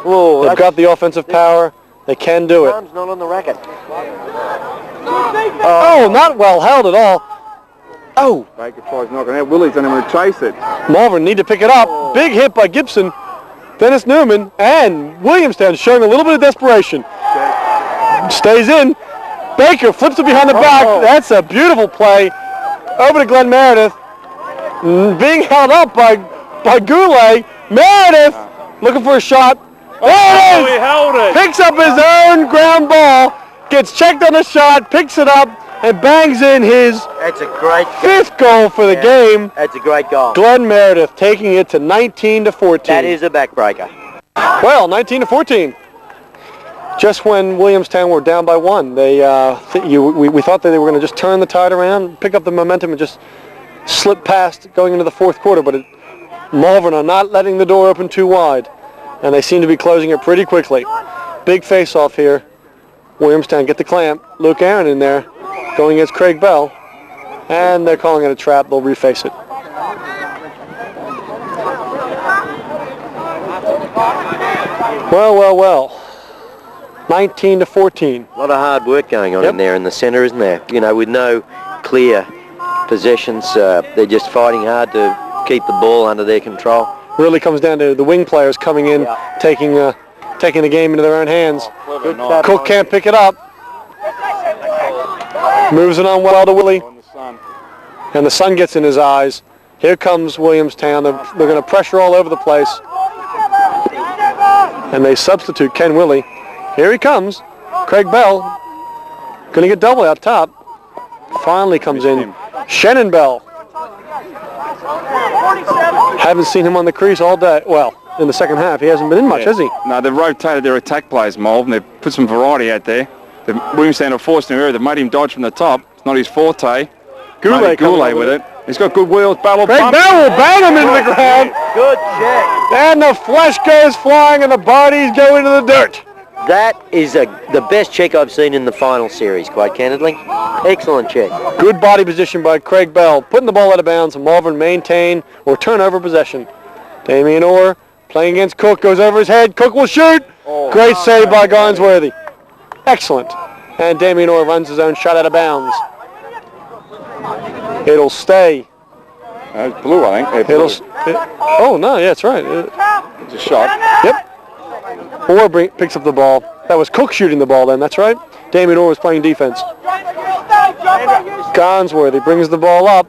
Whoa, They've got the offensive power. They can do it. Arm's not on the racket. Oh, not well held at all. Oh. Baker tries knocking out. Willie's going to chase it. Malvern need to pick it up. Big hit by Gibson. Dennis Newman and Williamstown showing a little bit of desperation. Stays in. Baker flips it behind the back. That's a beautiful play. Over to Glenn Meredith. Being held up by Goulet. Meredith looking for a shot. There it is! He held it. Picks up his own ground ball. Gets checked on the shot. Picks it up and bangs in his That's a great 5th goal for the game. That's a great goal. Glenn Meredith taking it to 19-14. That is a backbreaker. Well, 19-14. Just when Williamstown were down by 1, we thought that they were going to just turn the tide around, pick up the momentum, and just slip past going into the fourth quarter. But Malvern are not letting the door open too wide, and they seem to be closing it pretty quickly. Big face-off here. Williamstown get the clamp. Luke Aaron in there, going against Craig Bell, and they're calling it a trap. They'll reface it. Well. 19-14. A lot of hard work going on in there in the centre, isn't there? You know, with no clear possessions, they're just fighting hard to keep the ball under their control. Really comes down to the wing players coming in, taking the game into their own hands. Cook can't pick it up. Moves it on well to Willi. And the sun gets in his eyes. Here comes Williamstown. They're going to pressure all over the place. And they substitute Ken Willi. Here he comes. Craig Bell. Going to get double out top. Finally comes in. Shannon Bell. Haven't seen him on the crease all day. Well, in the second half. He hasn't been in much, has he? No, they've rotated their attack plays, Malvern. They've put some variety out there. Williamstown have forced him area. They've made him dodge from the top. It's not his forte. Goulet with it. He's got good wheels. Craig Bell will bang him into the ground. Good check. And the flesh goes flying and the bodies go into the dirt. That is the best check I've seen in the final series, quite candidly. Excellent check. Good body position by Craig Bell, putting the ball out of bounds, and Malvern maintain or turn over possession. Damien Orr playing against Cook, goes over his head. Cook will shoot. Great save by Garnsworthy. Excellent. And Damien Orr runs his own shot out of bounds. It'll stay. It's blue, I think. That's right. It's a shot. Yep. Orr picks up the ball. That was Cook shooting the ball then, that's right. Damien Orr was playing defense. Garnsworthy brings the ball up.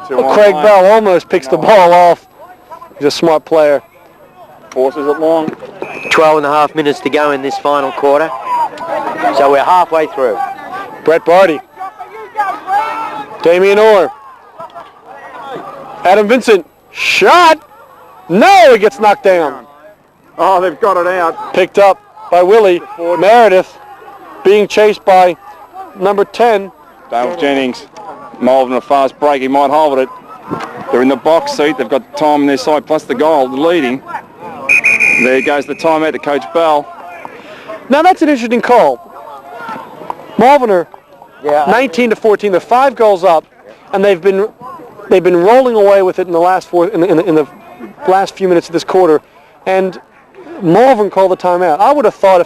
Craig Bell almost picks the ball off. He's a smart player. Forces it long. 12 and a half minutes to go in this final quarter. So we're halfway through. Brett Barty. Damien Orr. Adam Vincent. Shot. No, it gets knocked down. Oh, they've got it out. Picked up by Willi. Meredith being chased by number 10. Dale Jennings. Malvern a fast break. He might hold it. They're in the box seat. They've got time on their side, plus the goal, the leading. There goes the timeout to Coach Bell. Now that's an interesting call. Malvern are 19-14. They're 5 goals up, and they've been rolling away with it in the last in the last few minutes of this quarter, and Malvern called the timeout. I would have thought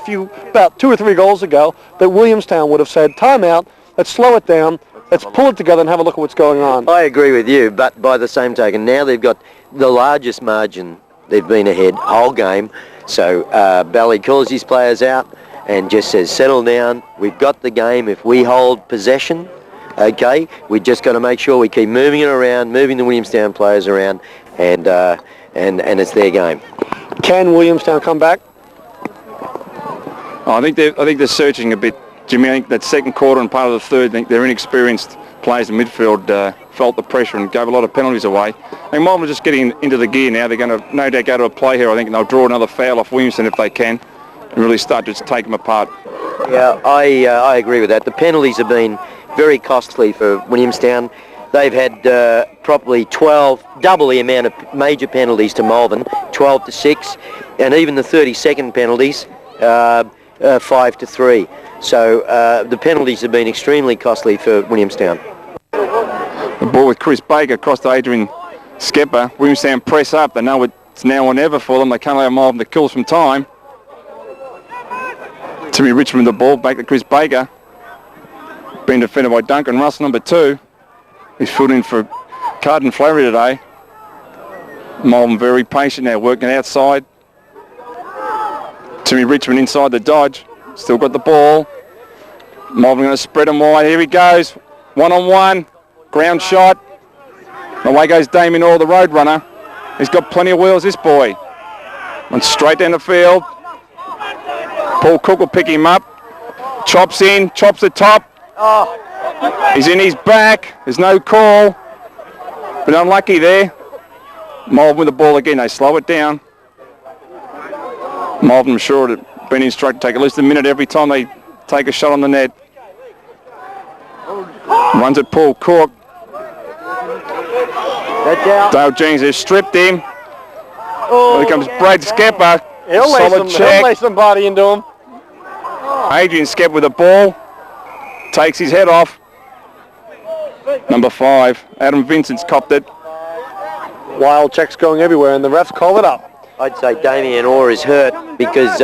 about 2 or 3 goals ago that Williamstown would have said timeout. Let's slow it down. Let's pull it together and have a look at what's going on. I agree with you, but by the same token, now they've got the largest margin. They've been ahead whole game. So Bally calls his players out and just says, settle down. We've got the game. If we hold possession, okay, we just got to make sure we keep moving it around, moving the Williamstown players around, and it's their game. Can Williamstown come back? I think they're searching a bit, Jimmy. I think that second quarter and part of the third, I think their inexperienced players in midfield felt the pressure and gave a lot of penalties away. I think Malvern are just getting into the gear now. They're going to no doubt go to a play here, I think, and they'll draw another foul off Williamstown if they can and really start to just take them apart. Yeah, I agree with that. The penalties have been very costly for Williamstown. They've had probably 12, double the amount of major penalties to Malvern, 12-6, and even the 30-second penalties, 5-3. So the penalties have been extremely costly for Williamstown. The ball with Chris Baker across to Adrian Skepper. Williamstown press up. They know it's now or never for them. They can't allow Malvern to kill some time. Timmy Richmond the ball, back to Chris Baker. Being defended by Duncan Russell, number 2. He's filled in for Carden Flaherty today. Malvern very patient now, working outside. Timmy Richmond inside the dodge. Still got the ball. Malvern going to spread him wide. Here he goes. 1-on-1. Ground shot. Away goes Damien Orr, the road runner. He's got plenty of wheels, this boy. Went straight down the field. Paul Cook will pick him up. Chops in. Chops the top. He's in his back. There's no call. But unlucky there. Malvern with the ball again. They slow it down. Malvern, I'm sure, had been instructed to take at least a minute every time they take a shot on the net. Runs at Paul Cook. Dale Jenkins has stripped him. Here comes Brad Skepper. He'll lay somebody into him. Adrian Skepper with the ball. Takes his head off. Number 5. Adam Vincent's copped it. Wild checks going everywhere, and the refs call it up. I'd say Damien Orr is hurt because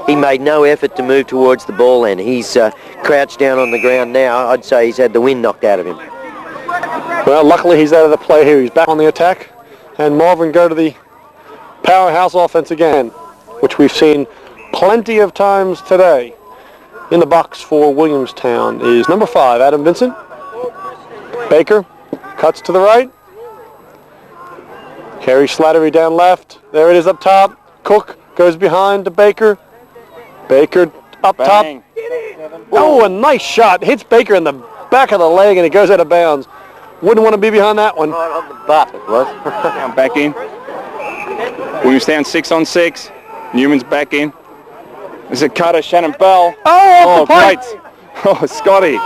he made no effort to move towards the ball, and he's crouched down on the ground now. I'd say he's had the wind knocked out of him. Well, luckily he's out of the play here. He's back on the attack, and Malvern go to the powerhouse offense again, which we've seen plenty of times today. In the box for Williamstown is number 5, Adam Vincent. Baker cuts to the right. Harry Slattery down left. There it is up top. Cook goes behind to Baker. Baker up Bang. top. Oh, a nice shot. Hits Baker in the back of the leg, and it goes out of bounds. Wouldn't want to be behind that one. Right on the butt it was. Now back in. Williamstown 6-on-6. Newman's back in. There's a cutter, Shannon Bell. Oh, great. Oh, Scotty.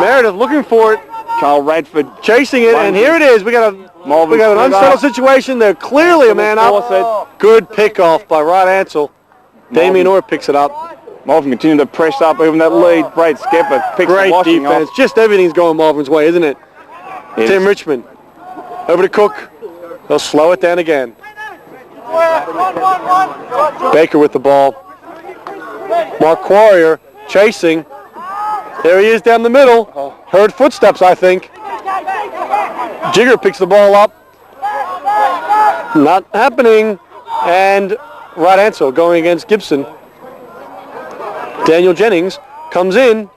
Meredith looking for it. Carl Radford Chasing it, and here it is. We got an unsettled situation. They're clearly a man up. Good pick-off by Rod Ansell. Damien Orr picks it up. Malvern continue to press up, even that lead. Brad Skepper picks the Great washing defense. off. Just everything's going Malvern's way, isn't it? Yes. Tim Richmond. Over to Cook. They'll slow it down again. Baker with the ball. Mark Quarrier chasing. There he is down the middle. Heard footsteps, I think. Jigger picks the ball up. Not happening. And Rod Ansell going against Gibson. Daniel Jennings comes in.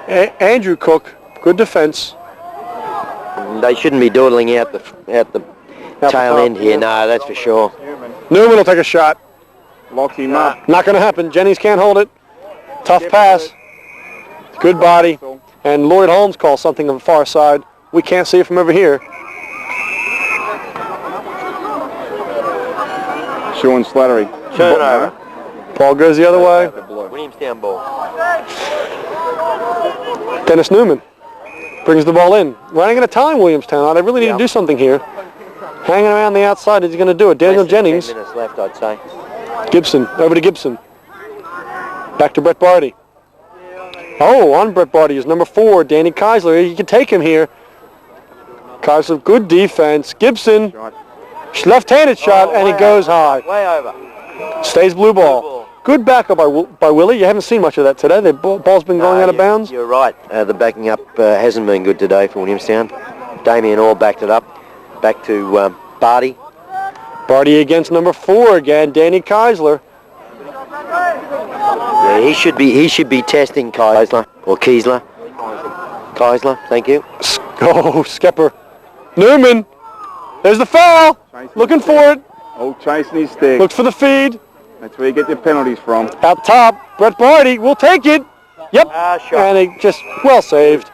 Andrew Cook, good defense. They shouldn't be dawdling out the tail end here. No, that's for sure. Newman will take a shot. Locks him up. Not going to happen. Jennings can't hold it. Tough pass. Good body. And Lloyd Holmes calls something on the far side. We can't see it from over here. Sean Slattery. Turnover. Ball goes the other way. Williamstown ball. Dennis Newman. Brings the ball in. Running out of time, Williamstown. They really need to do something here. Hanging around the outside, is he going to do it? Daniel Jennings. 10 minutes left, I'd say. Gibson, over to Gibson. Back to Brett Barty. Oh, on Brett Barty is number 4, Danny Keisler. You can take him here. Keisler, good defense. Gibson, left-handed shot, and he goes high. Way over. Stays blue ball. Good backup by Willi. You haven't seen much of that today. The ball's been going out of bounds. You're right. The backing up hasn't been good today for Williamstown. Damien Orr backed it up. Back to Barty. Barty against number 4 again, Danny Keisler. Yeah, he should be testing Keisler or Keisler. Keisler, thank you. Oh, Skepper. Newman. There's the foul. Looking for it. Oh, chasing his stick. Looks for the feed. That's where you get your penalties from. Out top, Brett Barty will take it. Yep. Shot. And he just well saved.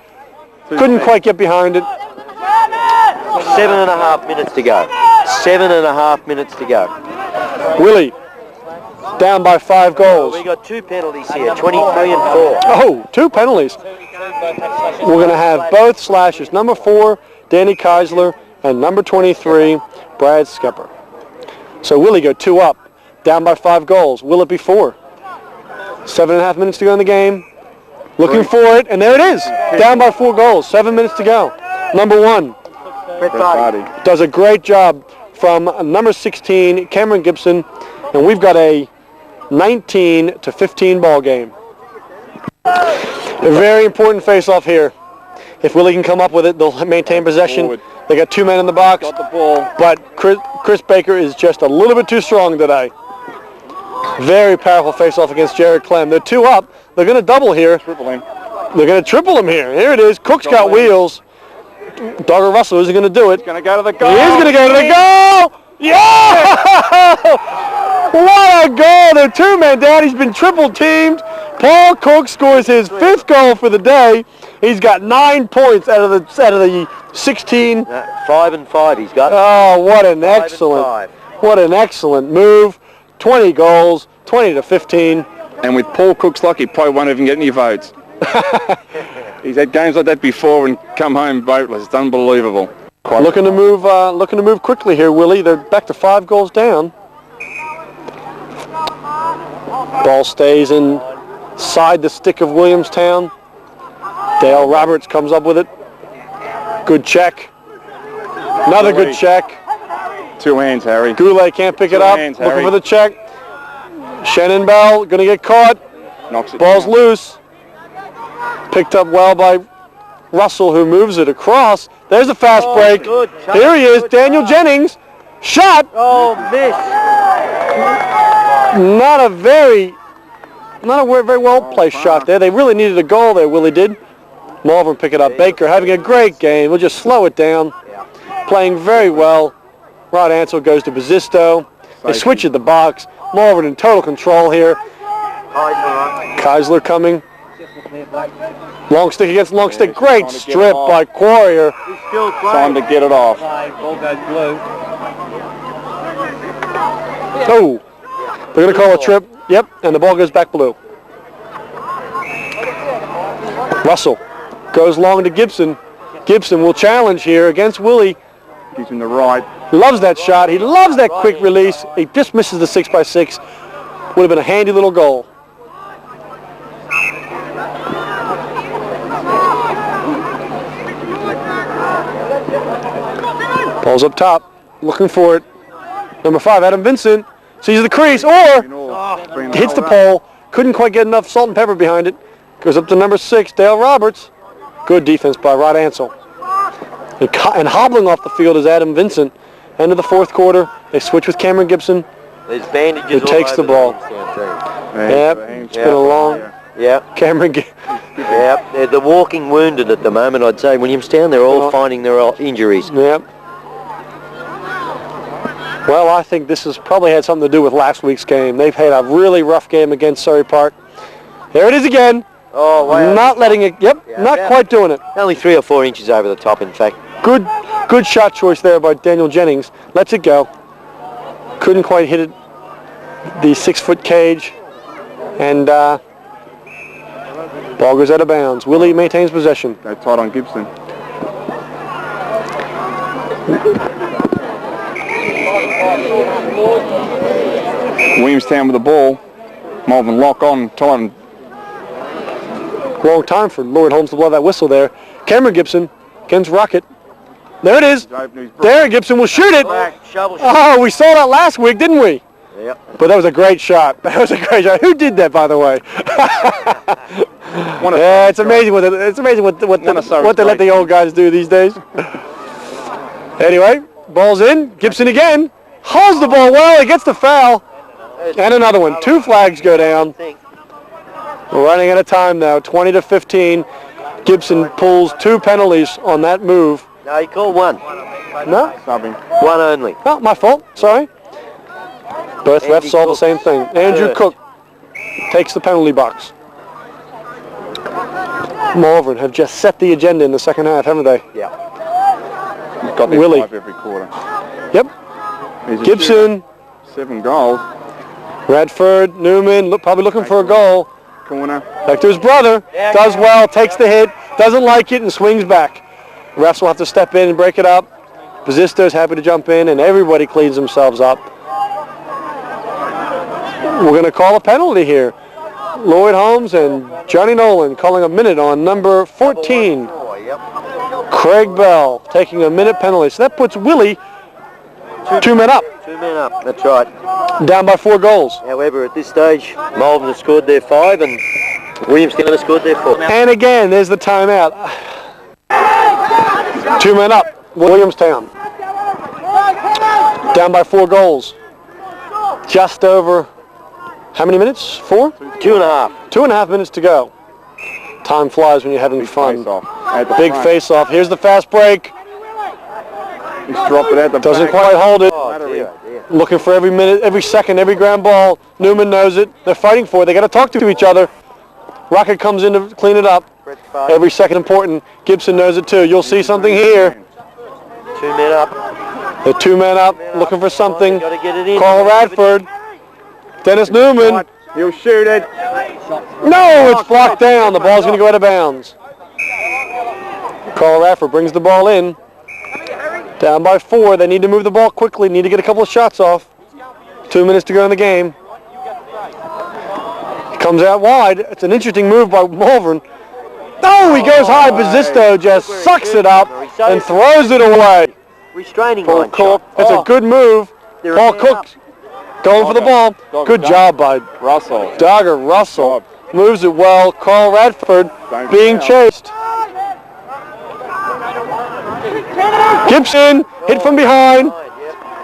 Couldn't quite get behind it. 7.5 minutes to go. 7.5 minutes to go. Willi down by 5 goals. We got 2 penalties here, 23 and 4. Oh, 2 penalties. We're going to have both slashes. Number 4, Danny Keisler, and number 23, Brad Skepper. So Willi go 2 up, down by 5 goals. Will it be 4? 7.5 minutes to go in the game. Looking for it, and there it is. Down by 4 goals, 7 minutes to go. Number 1. Brett Barty. Does a great job from number 16, Cameron Gibson, and we've got a 19-15 ball game. A very important face-off here. If Willi can come up with it, they'll maintain possession. Forward. They got 2 men in the box, Got the ball. but Chris Baker is just a little bit too strong today. Very powerful face-off against Jared Clem. They're 2 up. They're going to double here. Triple him. They're going to triple him here. Here it is. Cook's got wheels. Dogger Russell isn't going to do it. Going to go to the goal. He is going to go to the goal. Yeah! What a goal. They're 2 men down. He's been triple teamed. Paul Cook scores his 5th goal for the day. He's got 9 points out of the 16. 5 and 5 he's got. Oh, what an 5 and excellent, 5. what an excellent move. 20 goals, 20-15. And with Paul Cook's luck, he probably won't even get any votes. He's had games like that before and come home voteless. It's unbelievable. Looking to move quickly here, Willi. They're back to 5 goals down. Ball stays inside the stick of Williamstown. Dale Roberts comes up with it. Good check. Another good check. 2 hands, Harry. Goulet can't pick it up. hands, Looking Harry. for the check. Shannon Bell going to get caught. Knocks it Ball's down. loose. Picked up well by Russell, who moves it across. There's a fast break. good touch, Here he is, good Daniel touch. Jennings. Shot. Oh, miss. Not a very well placed shot there. They really needed a goal there, Willi did. Malvern pick it up. Baker having a great game. We'll just slow it down. Playing very well. Rod Ansel goes to Bazisto. They switch at the box. Malvern in total control here. Keisler coming. Long stick against long stick. Great trying to get strip it off. by Quarrier. Time to get it off. Oh, they're going to call a trip. Yep, and the ball goes back blue. Russell goes long to Gibson. Gibson will challenge here against Willi. Gives him the right. He loves that shot. He loves that quick release. He just misses the 6x6. Would have been a handy little goal. Ball's up top. Looking for it. Number 5, Adam Vincent. Sees the crease or hits the pole. Couldn't quite get enough salt and pepper behind it. Goes up to number 6, Dale Roberts. Good defense by Rod Ansel. And hobbling off the field is Adam Vincent. End of the 4th quarter. They switch with Cameron Gibson. There's bandages Who takes all the over ball. Williamstown team. Yep, it's been a long. Yep. Cameron. Yep. They're the walking wounded at the moment, I'd say. Williamstown, they're all finding their injuries. Yep. Well, I think this has probably had something to do with last week's game. They've had a really rough game against Surrey Park. There it is again. Oh, wow. Not letting it. Yep. Not quite doing it. Only 3 or 4 inches over the top, in fact. Good shot choice there by Daniel Jennings. Lets it go. Couldn't quite hit it. The 6-foot cage. And ball goes out of bounds. Willi maintains possession. Go tight on Gibson. Williamstown with the ball. Malvern lock on, tight and Wrong time for Lloyd Holmes to blow that whistle there. Cameron Gibson against Rocket. There it is. There, Gibson will shoot it. Oh, we saw that last week, didn't we? Yep. But that was a great shot. That was a great shot. Who did that, by the way? Yeah, it's amazing what they let the old guys do these days. Anyway, ball's in. Gibson again. Holds the ball well. He gets the foul. And another one. 2 flags go down. We're running out of time now. 20-15. Gibson pulls 2 penalties on that move. No, he called 1. No? subbing. 1 only. Oh, my fault. Sorry. Both refs saw the same thing. Andrew Cook takes the penalty box. Malvern have just set the agenda in the second half, haven't they? Yeah. He's got their Willi. 5 every quarter. Yep. He's a Gibson, shooter. 7 goals. Radford, Newman, probably looking for a goal. Corner. Back to his brother. Does well, takes the hit, doesn't like it, and swings back. Refs will have to step in and break it up. Pizzisto's happy to jump in, and everybody cleans themselves up. We're going to call a penalty here. Lloyd Holmes and Johnny Nolan calling a minute on number 14. Craig Bell taking a minute penalty. So that puts Willi 2 men up. 2 men up, that's right. Down by 4 goals. However, at this stage, Malvern has scored their 5 and Williamstown has scored their 4. And again, there's the timeout. 2 men up. Williamstown. Down by 4 goals. Just over, how many minutes? 4? 2.5. 2.5 minutes to go. Time flies when you're having fun. Big Face-off. face-off. Here's the fast break. He's dropped it at the Doesn't back. quite hold it. Oh, dear, dear. Looking for every minute, every second, every ground ball. Newman knows it. They're fighting for it. They got to talk to each other. Rocket comes in to clean it up. Every second important. Gibson knows it too. You'll see something here. 2 men up. The 2 men up, looking for something. Gotta get it in. Carl Radford. Dennis Newman. He'll shoot it. No, it's blocked down. The ball's going to go out of bounds. Carl Radford brings the ball in. Down by 4. They need to move the ball quickly. Need to get a couple of shots off. 2 minutes to go in the game. He comes out wide. It's an interesting move by Malvern. Oh, he goes high. Pizzisto just sucks it up and throws it away. Restraining Paul line Cook. shot. That's a good move. They're Paul in Cook going for the ball. Good job by Russell. Dogger Russell. Moves it well. Carl Radford being chased. Gibson hit from behind.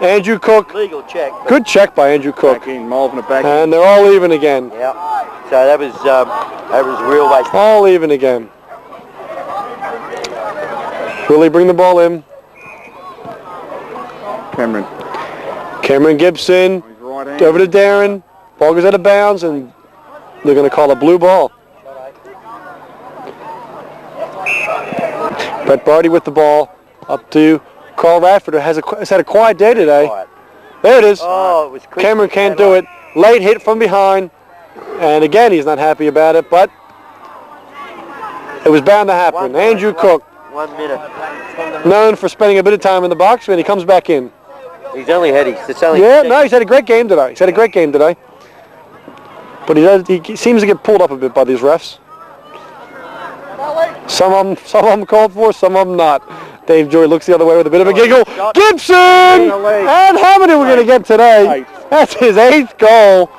Andrew Cook. Legal check. Good check by Andrew Cook. Back in, Malvern back in. And they're all even again. Yeah. So that was real waste. All even again. Willi bring the ball in. Cameron Gibson. He's right Over to Darren. Ball goes out of bounds, and they're going to call a blue ball. Brett Barty with the ball. Up to Carl Radford, who has had a quiet day today. There it is. Oh, it was quick. Cameron can't do it. Late hit from behind. And again, he's not happy about it, but it was bound to happen. Andrew Cook, 1 minute. known for spending a bit of time in the box, and he comes back in. He's only had he's only He's had a great game today. But he seems to get pulled up a bit by these refs. Some of them called for, some of them not. Dave Joy looks the other way with a bit of a giggle. Gibson! And how many are we going to get today? That's his 8th goal.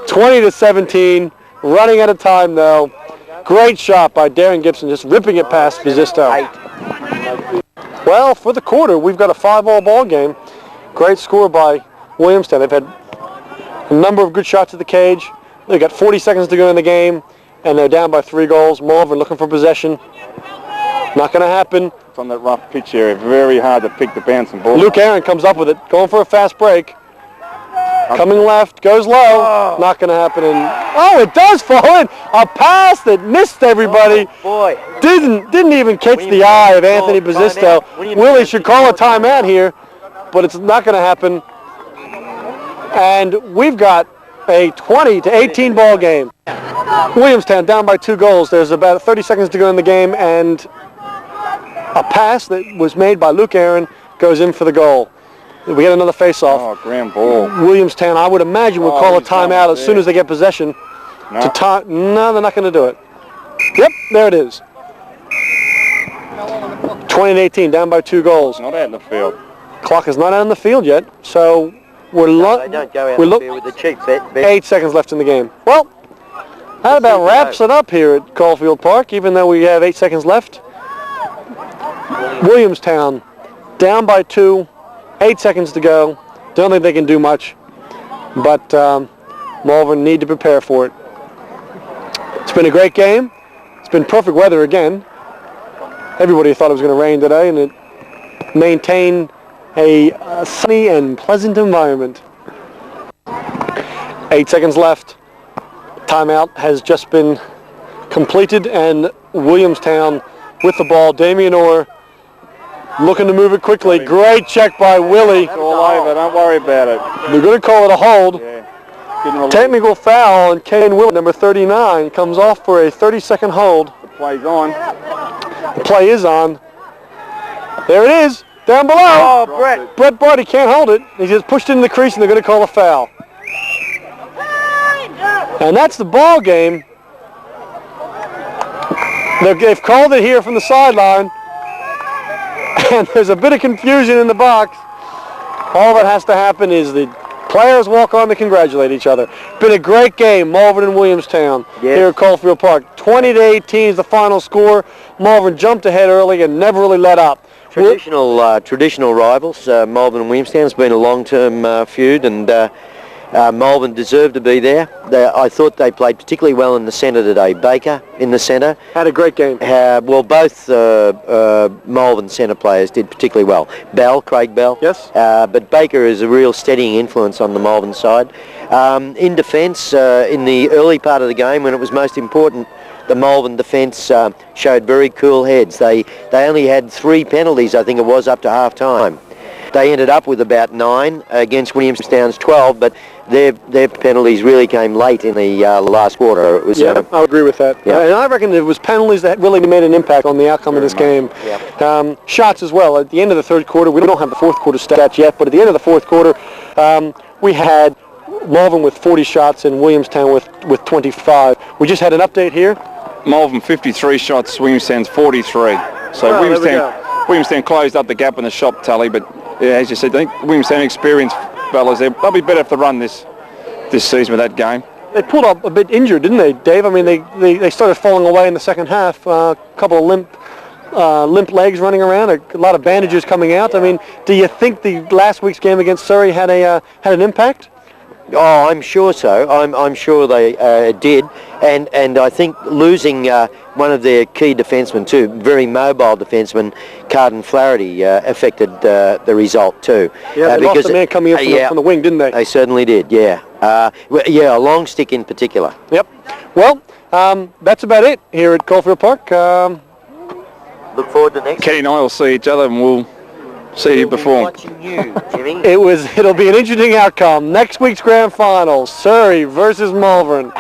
20-17. Running out of time, though. Great shot by Darren Gibson, just ripping it past Pizzisto. Well, for the quarter, we've got a 5-all ball game. Great score by Williamstown. They've had a number of good shots at the cage. They've got 40 seconds to go in the game, and they're down by 3 goals. Malvern looking for possession. Not going to happen. It's on that rough pitch area. Very hard to pick the bouncing ball. Luke Aaron comes up with it, going for a fast break. Coming left, goes low. Not going to happen. And it does fall in. A pass that missed everybody. Boy. Didn't even catch the eye of Anthony Pizzisto. Willi should call a timeout here, but it's not going to happen. And we've got a 20-18 ball game. Williamstown down by 2 goals. There's about 30 seconds to go in the game, and a pass that was made by Luke Aaron goes in for the goal. We get another face-off. Oh, ground ball. Williamstown, I would imagine, will call a timeout as soon as they get possession. No. No, they're not going to do it. Yep, there it is. 20-18, down by 2 goals. Not out in the field. Clock is not out on the field yet, so we're They don't go out there with the cheap bet. 8 seconds left in the game. Well, that about wraps it up here at Caulfield Park, even though we have 8 seconds left. Williamstown, down by 2, 8 seconds to go. Don't think they can do much, but Malvern need to prepare for it. It's been a great game. It's been perfect weather again. Everybody thought it was going to rain today, and it maintained a sunny and pleasant environment. 8 seconds left. Timeout has just been completed, and Williamstown with the ball. Damien Orr looking to move it quickly. Great check by Willi. It's all over. Don't worry about it. We're going to call it a hold. Yeah. Technical foul, and Kane Willi, number 39, comes off for a 30-second hold. The play's on. The play is on. There it is, down below. Oh, Brett Barty can't hold it. He just pushed it in the crease, and they're going to call a foul. And that's the ball game. They've called it here from the sideline, and there's a bit of confusion in the box. All that has to happen is the players walk on to congratulate each other. Been a great game, Malvern and Williamstown here at Caulfield Park. 20-18 is the final score. Malvern jumped ahead early and never really let up. Traditional rivals, Malvern and Williamstown. It's been a long-term feud, and Malvern deserved to be there. I thought they played particularly well in the centre today. Baker in the centre. Had a great game. Well, both Malvern centre players did particularly well. Craig Bell. Yes. But Baker is a real steadying influence on the Malvern side. In defence, in the early part of the game when it was most important, the Malvern defence showed very cool heads. They only had 3 penalties, I think it was, up to half-time. They ended up with about 9 against Williamstown's 12, but their penalties really came late in the last quarter. It was, I agree with that. Yeah. And I reckon it was penalties that really made an impact on the outcome of this game. Yeah. Shots as well. At the end of the third quarter, we don't have the fourth quarter stats yet, but at the end of the fourth quarter, we had Malvern with 40 shots and Williamstown with 25. We just had an update here. Malvern 53 shots, Williamstown's 43. So Williamstown closed up the gap in the shot tally, but yeah, as you said, I think Williamstown experienced fellas there. They'll be better if they run this season with that game. They pulled up a bit injured, didn't they, Dave? I mean, they started falling away in the second half. A couple of limp legs running around, a lot of bandages coming out. I mean, do you think the last week's game against Surrey had an impact? Oh, I'm sure so. I'm sure they did, and I think losing one of their key defencemen too, very mobile defenceman, Carden Flaherty, affected the result too. Yeah, they lost a man coming in from the wing, didn't they? They certainly did. Yeah, a long stick in particular. Yep. Well, that's about it here at Caulfield Park. Look forward to next. Kenny and I will see each other, and we'll see you perform. Watching you, Jimmy. It'll be an interesting outcome. Next week's grand final, Surrey versus Malvern.